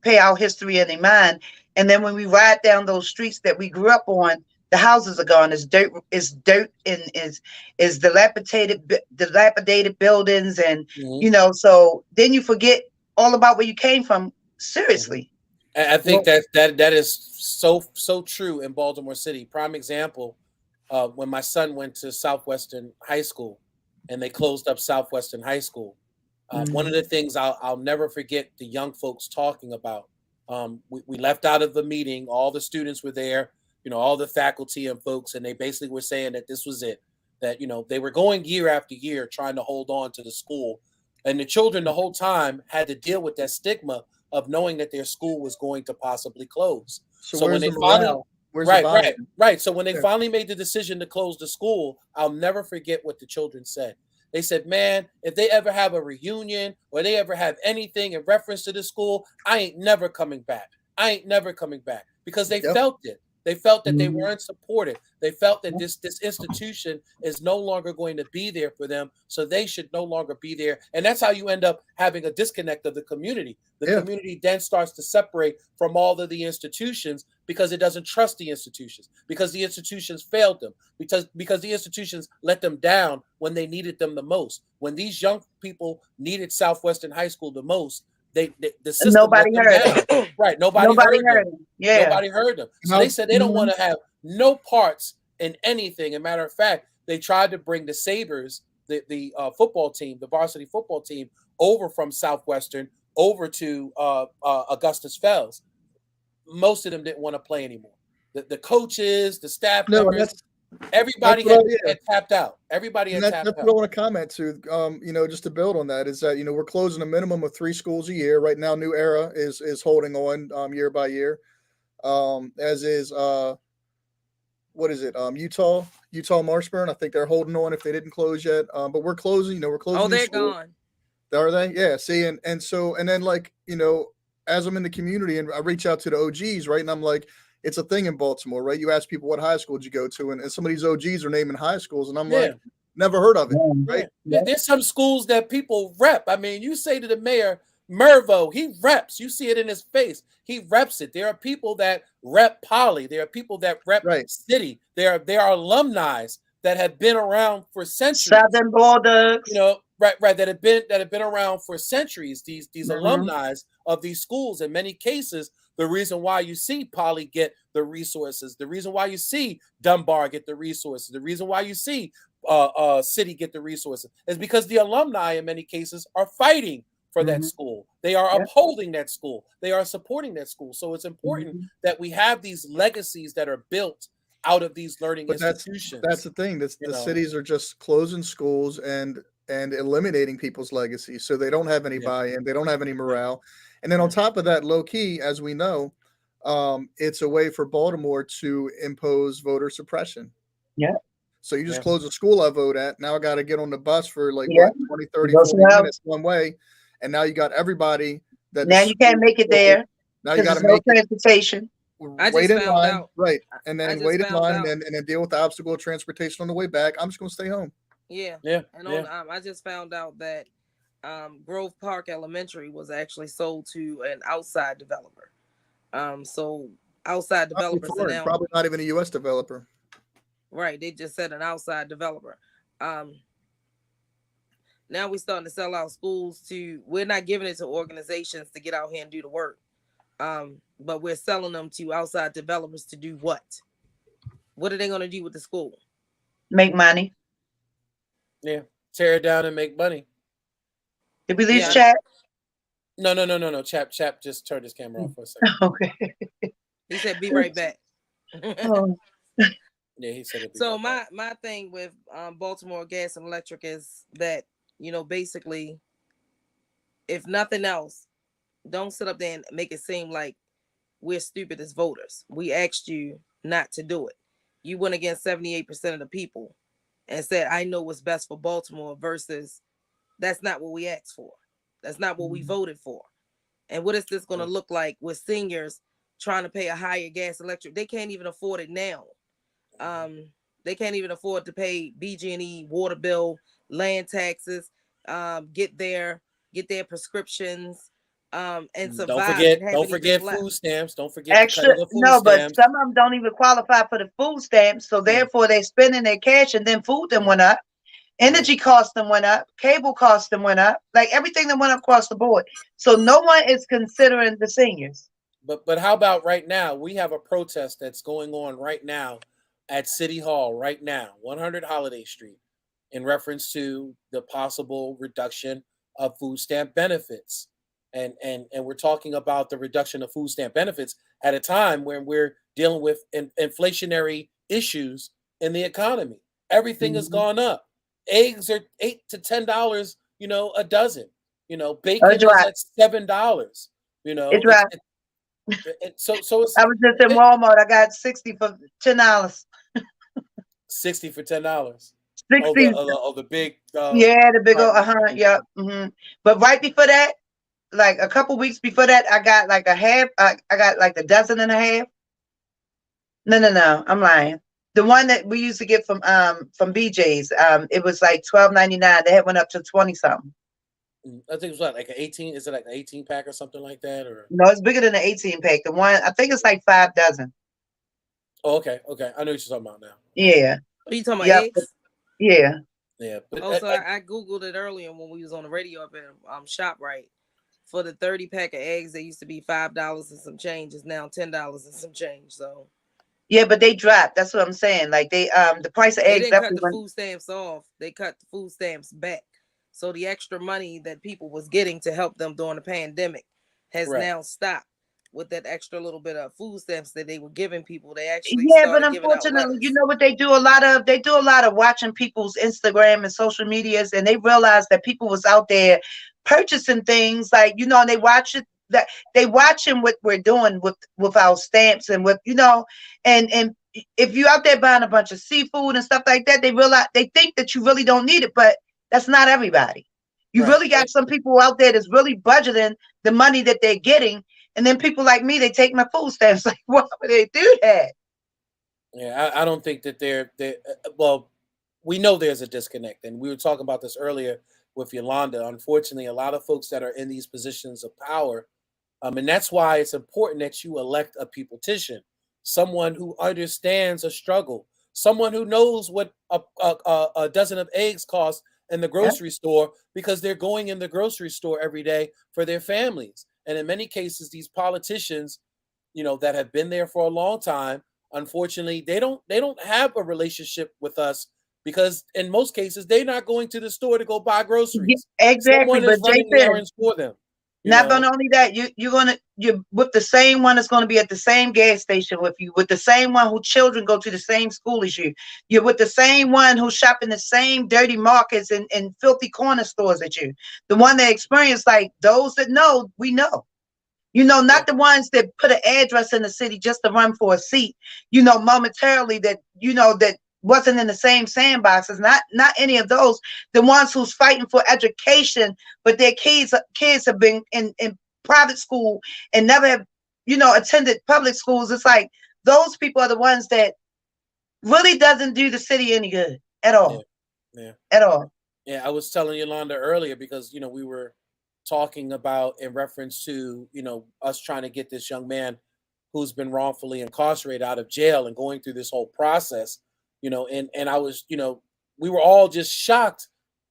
pay our history any mind. And then when we ride down those streets that we grew up on, the houses are gone. It's dirt and is dilapidated buildings, and Mhm. so then you forget all about where you came from. Mhm. Seriously. I think Well, that is so true in Baltimore City. Prime example, when my son went to Southwestern High School, and they closed up Southwestern High School. One of Mhm. the things I'll never forget the young folks talking about. We left out of the meeting. All the students were there, all the faculty and folks, and they basically were saying that this was it. That they were going year after year trying to hold on to the school, and the children the whole time had to deal with that stigma of knowing that their school was going to possibly close. so So when where's they the finally morale? Where's the right, buy-in? right, right. So when they Yeah. finally made the decision to close the school, I'll never forget what the children said. They said, "Man, if they ever have a reunion or they ever have anything in reference to the school, I ain't never coming back. I ain't never coming back," because they Yep. felt it. They felt that they Mhm. weren't supported. They felt that this institution is no longer going to be there for them, so they should no longer be there. And that's how you end up having a disconnect of the community. The Yeah. community then starts to separate from all of the institutions because it doesn't trust the institutions, because the institutions failed them, because the institutions let them down when they needed them the most. When these young people needed Southwestern High School the most, the system let Nobody them heard down. it. Right? Nobody Nobody heard heard them. it. Yeah. Nobody heard them. And So they how said they don't want Mhm. to have no parts in anything. As a matter of fact, they tried to bring the Sabres, the football team, the varsity football team, over from Southwestern over to Augustus Fells. Most of them didn't want to play anymore. The coaches, the staff no, and members, that's everybody what I, had yeah. had tapped out. Everybody And had tapped that's what I out. want to comment to. Just to build on that is that we're closing a minimum of 3 schools a year right now. New Era is holding on year by year, as is what is it? Utah Marshburn. I think they're holding on if they didn't close yet. But we're closing. We're Oh, closing these they're schools. gone. Are they? Yeah. See, and then like as I'm in the community and I reach out to the OGs, right, and I'm like, it's a thing in Baltimore, right? You ask people what high school did you go to, and some of these OGs are naming high schools, and I'm Yeah. like, never heard of it, Yeah, right? there's some schools that people rep. I mean, you say to the mayor, Mervo, he reps. You see it in his face. He reps it. There are people that rep Poly. There are people that rep Right. City. There are alumni that have been around for centuries. Southern Bulldogs. Right, that have been around for centuries. These Mhm. alumni of these schools, in many cases, the reason why you see Poly get the resources, the reason why you see Dunbar get the resources, the reason why you see City get the resources is because the alumni, in many cases, are fighting for that Mhm. school. They are Yep. upholding that school. They are supporting that school. So it's important Mhm. that we have these legacies that are built out of these learning But that's institutions. the thing. That's You the know, cities are just closing schools and eliminating people's legacies, so they don't have any yeah, buy-in. They don't have any yeah, morale. And then on yeah, top of that, low key, as we know, it's a way for Baltimore to impose voter suppression. Yeah. So you just yeah. close the school I vote at. Now I got to get on the bus for like Yeah. what 20, You 30, go 40 somewhere else. minutes one way. And now you got everybody that the Now you can't school make it closed. there Now you because got to there's no make it transportation. I wait just in found line, out. right, and I then just wait in found line, out. and then deal with the obstacle of transportation on the way back. I'm just gonna stay home. Yeah, Yeah, and yeah. on I just found out that Grove Park Elementary was actually sold to an outside developer. So outside Probably developers are foreign, now probably not even a U.S. developer. right. They just said an outside developer. Um, Now we're starting to sell out schools to. We're not giving it to organizations to get out here and do the work. But we're selling them to outside developers to do what? What are they going to do with the school? Make money. Yeah, tear it down and make money. Did we lose Yeah, chat? No. Chap just turned his camera off for a second. Okay. he said be right back. Oh. Yeah, he said it'd be So right back. my thing with Baltimore Gas and Electric is that basically, if nothing else, don't sit up there and make it seem like we're stupid as voters. We asked you not to do it. You went against 78% of the people and said, I know what's best for Baltimore versus that's not what we asked for. That's not what we voted for. And what is this going to Yeah. look like with seniors trying to pay a higher gas electric? They can't even afford it now. They can't even afford to pay BG&E, water bill, land taxes, get their get their prescriptions, and Don't survive forget, and have don't anything forget left. food stamps. Don't forget the Extra, cutting of food no, but stamps. some of them don't even qualify for the food stamps. So Yeah. therefore, they spending their cash, and then food them Yeah. went up. Yeah. Energy costs them went up. Cable costs them went up. Like everything that went up across the board. So no one is considering the seniors. But how about right now? We have a protest that's going on right now at City Hall right now, 100 Holiday Street, in reference to the possible reduction of food stamp benefits. And we're talking about the reduction of food stamp benefits at a time when we're dealing with inflationary issues in the economy. Everything has Mhm. gone up. Eggs are $8 to $10, a dozen. It's Bacon is right. at $7. It's It's right. so it's I was just in it, Walmart. I got 60 for $10. 60 for $10. Oh, the 60. the big Yeah, the big old carton. 100. Yep. But right before that, like a couple weeks before that, I got like a half. I got like a dozen and a half. No. I'm lying. The one that we used to get from BJ's, it was like $12.99. They had went up to 20 something. I think it was what, like an 18. Is it like an 18 pack or something like that? Or No, it's bigger than an 18 pack. The one I think it's like 5 dozen. oh, okay, I know what you're talking about now. Okay, Yeah. Are you talking about Yep. eggs? Yeah. yeah, but Oh, so I googled it earlier when we was on the radio up at ShopRite. For the 30 pack of eggs, they used to be $5 and some change. It's now $10 and some change. So Yeah, but they dropped. That's what I'm saying. Like they the price of they eggs didn't cut definitely the went. food stamps off. They cut the food stamps back. So the extra money that people was getting to help them during the pandemic has right, now stopped. With that extra little bit of food stamps that they were giving people, they actually Yeah, but started giving out unfortunately, you letters. know what they do a lot of? They do a lot of watching people's Instagram and social medias, and they realize that people was out there purchasing things like, and they watch it that they watching what we're doing with our stamps and with, and if you out there buying a bunch of seafood and stuff like that, they realize they think that you really don't need it, but that's not everybody. You right. really got some people out there that's really budgeting the money that they're getting, and then people like me, they take my food stamps. Like, why would they do that? Yeah, I don't think that they're well. We know there's a disconnect, and we were talking about this earlier with Yolanda. Unfortunately, a lot of folks that are in these positions of power. And that's why it's important that you elect a peopletician, someone who understands a struggle, someone who knows what a dozen of eggs cost in the Yeah. grocery store because they're going in the grocery store every day for their families. And in many cases, these politicians, that have been there for a long time, unfortunately, they don't have a relationship with us because in most cases they're not going to the store to go buy Yeah, groceries. exactly. Someone is But running the Jason, errands for them. You not know, gonna only that, you're with the same one that's gonna be at the same gas station with you, with the same one whose children go to the same school as you. You're with the same one who's shopping the same dirty markets and filthy corner stores at you. The one that experience like those that know, we know. yeah, Not the ones that put an address in the city just to run for a seat, momentarily that, that wasn't in the same sandboxes. Not any of those. The ones who's fighting for education, but their kids have been in private school and never have, attended public schools. It's like those people are the ones that really doesn't do the city any good at yeah, all. yeah. At all. Yeah, I was telling Yolanda earlier because we were talking about in reference to us trying to get this young man who's been wrongfully incarcerated out of jail and going through this whole process, and I was we were all just shocked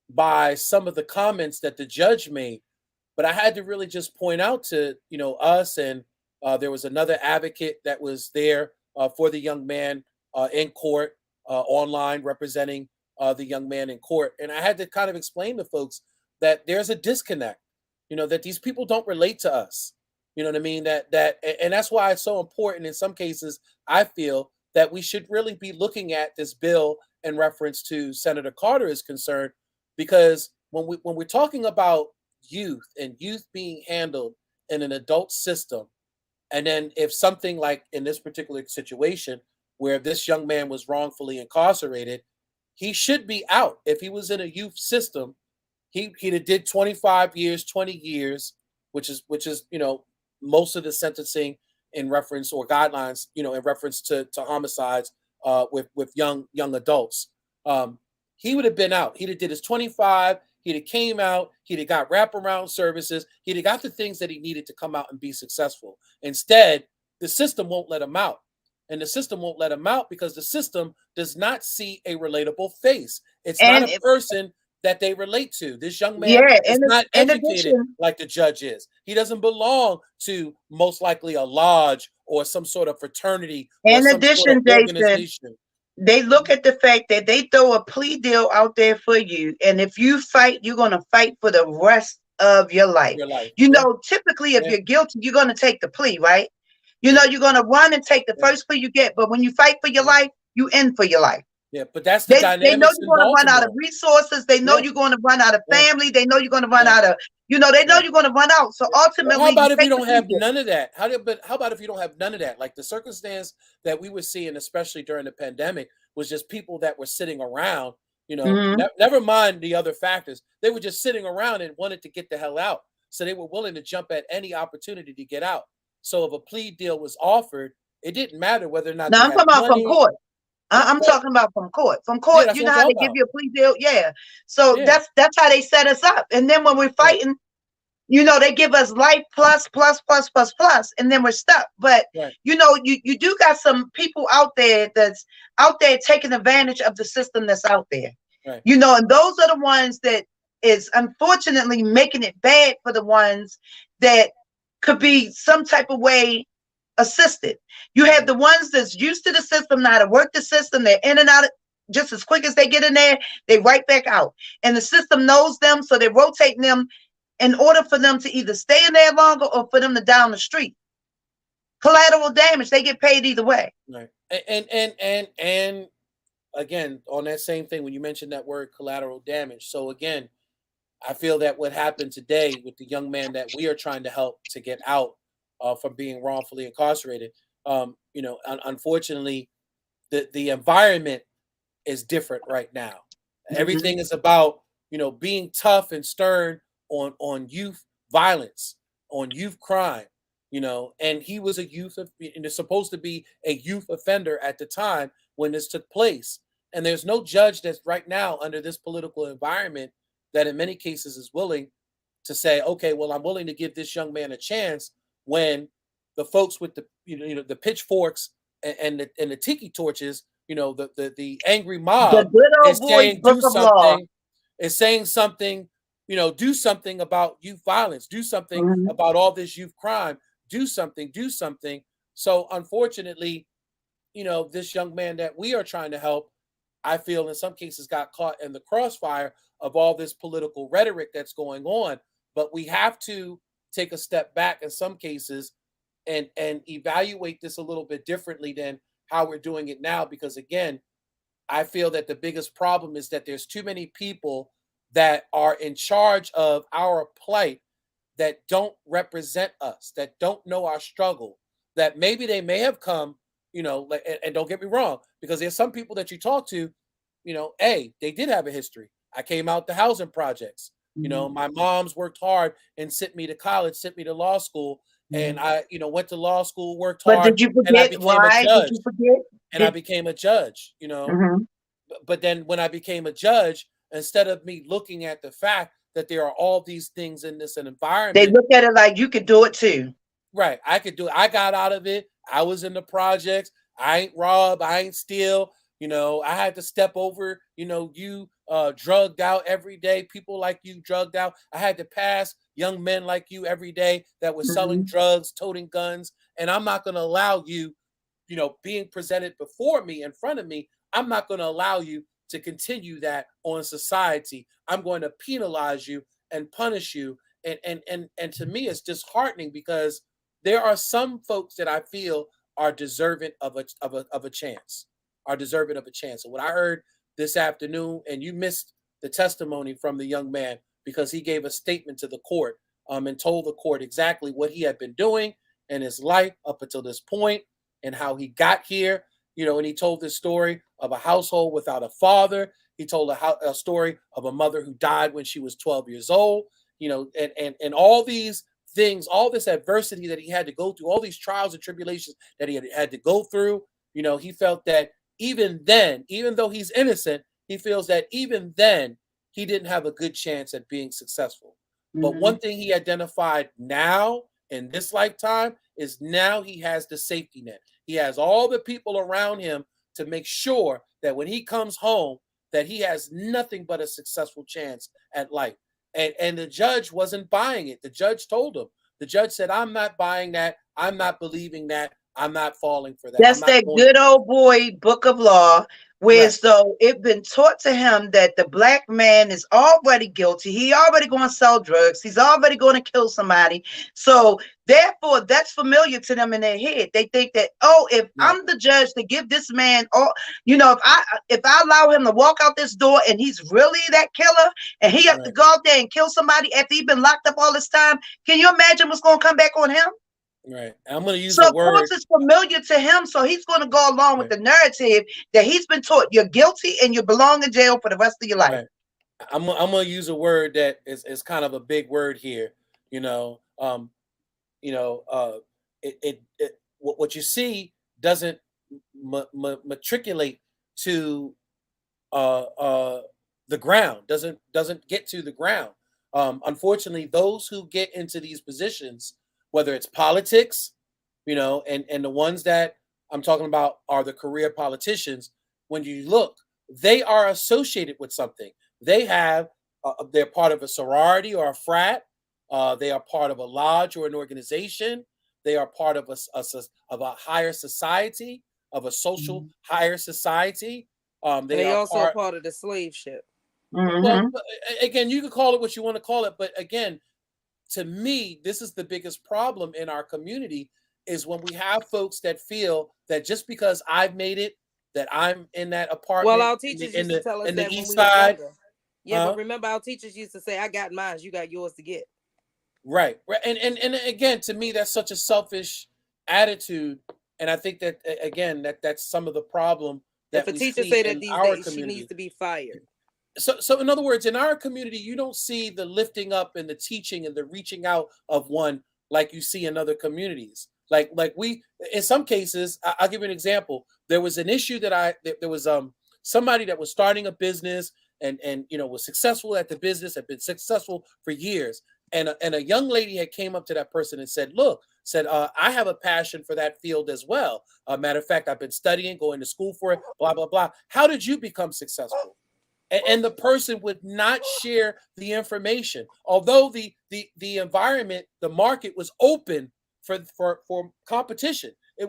by some of the comments that the judge made, but I had to really just point out to us, and there was another advocate that was there for the young man in court, online representing the young man in court, and I had to kind of explain to folks that there's a disconnect, that these people don't relate to us. You know what I mean? And that's why it's so important. In some cases, I feel that we should really be looking at this bill in reference to Senator Carter is concerned, because when we're talking about youth and youth being handled in an adult system, and then if something like in this particular situation where this young man was wrongfully incarcerated, he should be out. If he was in a youth system, he'd have did 25 years, 20 years, which is most of the sentencing in reference or guidelines, in reference to homicides with young adults. He would have been out. He'd have did his 25. he'd have came out, he'd have got wraparound services, he'd have got the things that he needed to come out and be successful. Instead, the system won't let him out. And the system won't let him out because the system does not see a relatable face. It's not And a person that they relate to. This young man yeah, is not in educated addition, like the judge is. He doesn't belong to most likely a lodge or some sort of fraternity or in some sort of addition, Jason, organization. they look at the fact that they throw a plea deal out there for you, and if you fight, you're going to fight for the rest of your life. Your life. You Yeah, know, typically, if yeah, you're guilty, you're going to take the plea, right? You know, yeah, you're going to run and take the yeah, first plea you get, but when you fight for your yeah, life, you end for your life. yeah. But that's the They know dynamics you're in going to run out of Baltimore. resources. They know Yeah, you're going to run out of yeah, family. They know you're going to run yeah, out of, they know yeah. you're going to run out. So Yeah. Well, how ultimately, you about if you take the don't plea have deal. none of that? But how about if you don't have none of that? Like the circumstance that we were seeing, especially during the pandemic, was just people that were sitting around. Mm-hmm. Never mind the other factors. They were just sitting around and wanted to get the hell out, so they were willing to jump at any opportunity to get out. So if a plea deal was offered, it didn't matter whether or not Now they I'm had talking about from money. court. Yeah, I'm well, talking about from court. From yeah, court, that's you what know I'm how they talking give about. you a plea deal? Yeah. So Yeah, that's how they set us up. And then when we're yeah, fighting, they give us life plus, plus, plus, plus, plus, and then we're stuck. But right, you do got some people out there that's out there taking advantage of the system that's out there. right, And those are the ones that is unfortunately making it bad for the ones that could be some type of way assisted. You have right, the ones that's used to the system, know how to work the system. They're in and out just as quick as they get in there, they right back out. And the system knows them, so they're rotating them in order for them to either stay in there longer or for them to down the street. Collateral damage, they get paid either way. right. And again, on that same thing, when you mentioned that word collateral damage. So again, I feel that what happened today with the young man that we are trying to help to get out from being wrongfully incarcerated, unfortunately, the environment is different right now. Mhm. Everything is about being tough and stern on youth violence, on youth crime. And he was a and is supposed to be a youth offender at the time when this took place. And there's no judge that's right now under this political environment that in many cases is willing to say, okay, well, I'm willing to give this young man a chance when the folks with the the pitchforks and the tiki torches, the angry The mob good old is boys saying book do of law. something, is saying something, do something about youth violence, do something Mhm. about all this youth crime, do something. So unfortunately, this young man that we are trying to help, I feel in some cases got caught in the crossfire of all this political rhetoric that's going on. But we have to take a step back in some cases and evaluate this a little bit differently than how we're doing it now. Because again, I feel that the biggest problem is that there's too many people that are in charge of our plight that don't represent us, that don't know our struggle, that maybe they may have come, like, and don't get me wrong, because there's some people that you talk to, hey, they did have a history. I came out the housing projects. Mhm. My mom's worked hard and sent me to college, sent me to law school, and Mhm. I, went to law school, worked But hard, did you and I forget became a why? Did judge. you forget? And I Did became a judge. Mhm. But then when I became a judge, instead of me looking at the fact that there are all these things in this They environment. look at it like you could do it too. Right. I could do it. I got out of it. I was in the projects. I ain't rob. I ain't steal. I had to step over, you drugged out every day, people like you drugged out. I had to pass young men like you every day that were selling Mhm. drugs, toting guns. And I'm not going to allow you, being presented before me in front of me. I'm not going to allow you to continue that on society. I'm going to penalize you and punish you. And to me, it's disheartening because there are some folks that I feel are deserving of a chance, are deserving of a chance. And what I heard this afternoon, and you missed the testimony from the young man because he gave a statement to the court, and told the court exactly what he had been doing in his life up until this point and how he got here. And he told this story of a household without a father. He told a story of a mother who died when she was 12 years old. And all these things, all this adversity that he had to go through, all these trials and tribulations that he had to go through. He felt that even then, even though he's innocent, he feels that even then he didn't have a good chance at being successful. But Mhm. one thing he identified now in this lifetime is now he has the safety net. He has all the people around him to make sure that when he comes home, that he has nothing but a successful chance at life. And the judge wasn't buying it. The judge told him. The judge said, "I'm not buying that. I'm not believing that. I'm not falling for that. I'm That's not that going good for that." old boy book of law, where Right, so it been taught to him that the black man is already guilty. He already going to sell drugs. He's already going to kill somebody. So therefore, that's familiar to them in their head. They think that, oh, if right, I'm the judge to give this man all, if I allow him to walk out this door and he's really that killer and he have to right, go out there and kill somebody after he's been locked up all this time, can you imagine what's going to come back on him? right. I'm going to use So a of course word. it's familiar to him. So he's going to go along with Right, the narrative that he's been taught you're guilty and you belong in jail for the rest of your life. right. I'm going to use a word that is kind of a big word here. You know, you know, what you see doesn't matriculate to uh, uh, the ground. Doesn't get to the ground. Unfortunately, those who get into these positions, whether it's politics, and the ones that I'm talking about are the career politicians. When you look, they are associated with something. They have they're part of a sorority or a frat. They are part of a lodge or an organization. They are part of a higher society, of a social Mhm. higher society. And They they are also a part. part of the slave ship. Well, Mhm. again, you can call it what you want to call it, but again, to me, this is the biggest problem in our community is when we have folks that feel that just because I've made it, that I'm in that Well, apartment our in the teachers in used to the tell us in the that when east we was side, younger. Yeah, but huh? remember our teachers used to say, I got mine, you got yours to get. Right, right, and again, to me, that's such a selfish attitude, and I think that again, that's some of the problem If that a we teacher see say that in these our days, she needs community. to be fired. So in other words, in our community, you don't see the lifting up and the teaching and the reaching out of one like you see in other communities. Like we, in some cases, I'll give you an example. There was an issue there was somebody that was starting a business and was successful at the business, had been successful for years, and a young lady had came up to that person and said, "Look." Said, I have a passion for that field as well. Matter of fact, I've been studying, going to school for it, blah, blah, blah. How did you become successful? And the person would not share the information, although the environment, the market was open for competition. It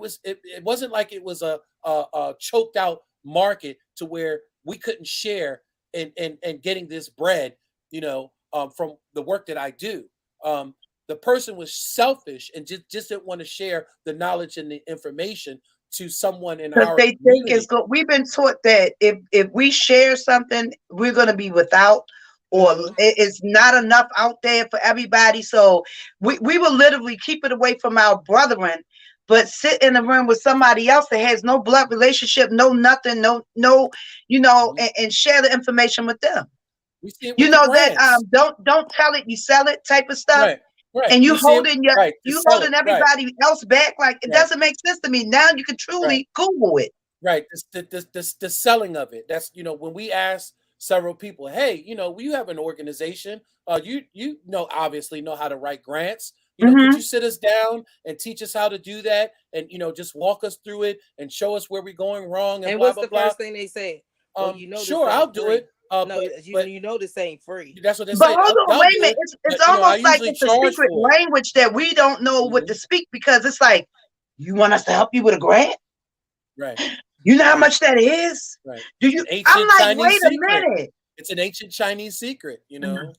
wasn't like it was a choked out market to where we couldn't share and getting this bread, from the work that I do. The person was selfish and just didn't want to share the knowledge and the information to someone in Because our they think it's community. good. We've been taught that if we share something, we're going to be without, or Hmm. it's not enough out there for everybody. So we will literally keep it away from our brethren, but sit in a room with somebody else that has no blood relationship, no nothing, no, Mhm. and share the information with them. We see it You with the know that grants. don't tell it, you sell it type of stuff. Right, right. And We see it right to you sell holding it. Right, everybody else back, like it right, doesn't make sense to me. Now you can right, truly Google it. right. The selling of it. That's when we ask several people, hey, you have an organization. You obviously know how to write grants. Could you Hmm. sit us down and teach us how to do that, and just walk us through it and show us where we're going wrong and And blah what's blah the blah. first thing they say? Well, this Sure, I'll ain't do it. free. No, But this ain't free. that's what they But say. hold on, I'll wait a do minute. it, It's but I almost like usually it's a charge secret for it. language that we don't know what to Mhm. speak, because it's like, you want us to help you with a grant? Right, You know how right. much that is? Right. Do It's you? an I'm ancient like, Chinese wait a secret. minute. It's an ancient Chinese secret, you Mhm.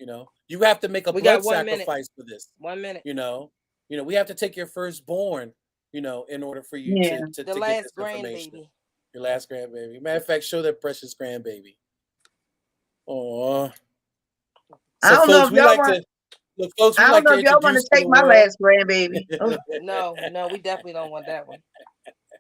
know. You have to make a We got blood 1 minute. sacrifice for this. 1 minute. You know. We have to take your firstborn, in order for you Yeah. The to get last this information. grandbaby. Your last grandbaby. Matter of fact, show that precious grandbaby. Oh. I So don't know folks, if we y'all like want. to look, folks, we I don't like know to if y'all want introduce to to take the my world. last grandbaby. Oh, No, we definitely don't want that one.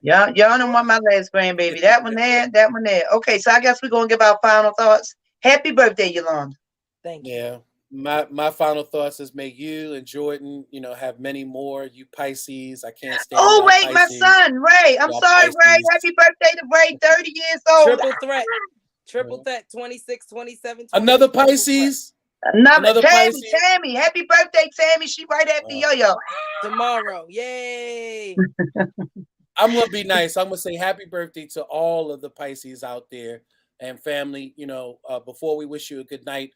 y'all don't want my last grandbaby. That one there. That one there. Okay, so I guess we're gonna give our final thoughts. Happy birthday, Yolanda. Thank you. Yeah. My final thoughts is may you and Jordan, have many more. You Pisces, I can't stand Oh y'all wait, my Pisces. son, Ray. I'm Y'all sorry, Ray. Pisces. Happy birthday to Ray. 30 years old. Triple threat. Triple threat 26, 27, 28. Another Triple threat. Pisces. Another Tammy, Pisces. Tammy. Happy birthday, Tammy. She right after Yo-Yo. Tomorrow. Yay. I'm gonna be nice. I'm gonna say happy birthday to all of the Pisces out there and family. You know, before we wish you a good night,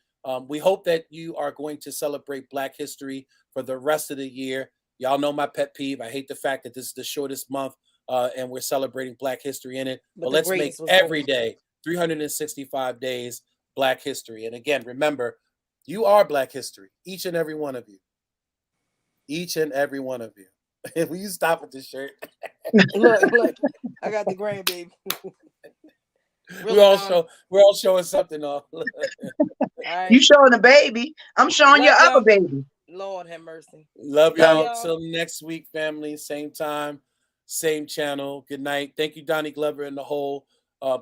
we hope that you are going to celebrate Black History for the rest of the year. Y'all know my pet peeve. I hate the fact that this is the shortest month, and we're celebrating Black History in it. But let's make every day, 365 days, Black History. And again, remember, you are Black History, each and every one of you. Each and every one of you. Will you stop with this shirt? Look, I got the grandbaby. Really, we're all showing something off. Right. You showing the baby. I'm showing your other baby. Lord have mercy. Love y'all. Till next week, family. Same time, same channel. Good night. Thank you, Donnie Glover and the whole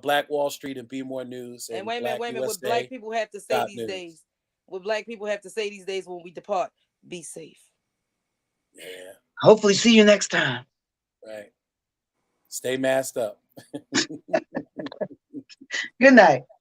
Black Wall Street and Be More News. And wait a minute. What Black people have to say these days? What Black people have to say these days when we depart? Be safe. Yeah. Hopefully see you next time. Right. Stay masked up. Good night.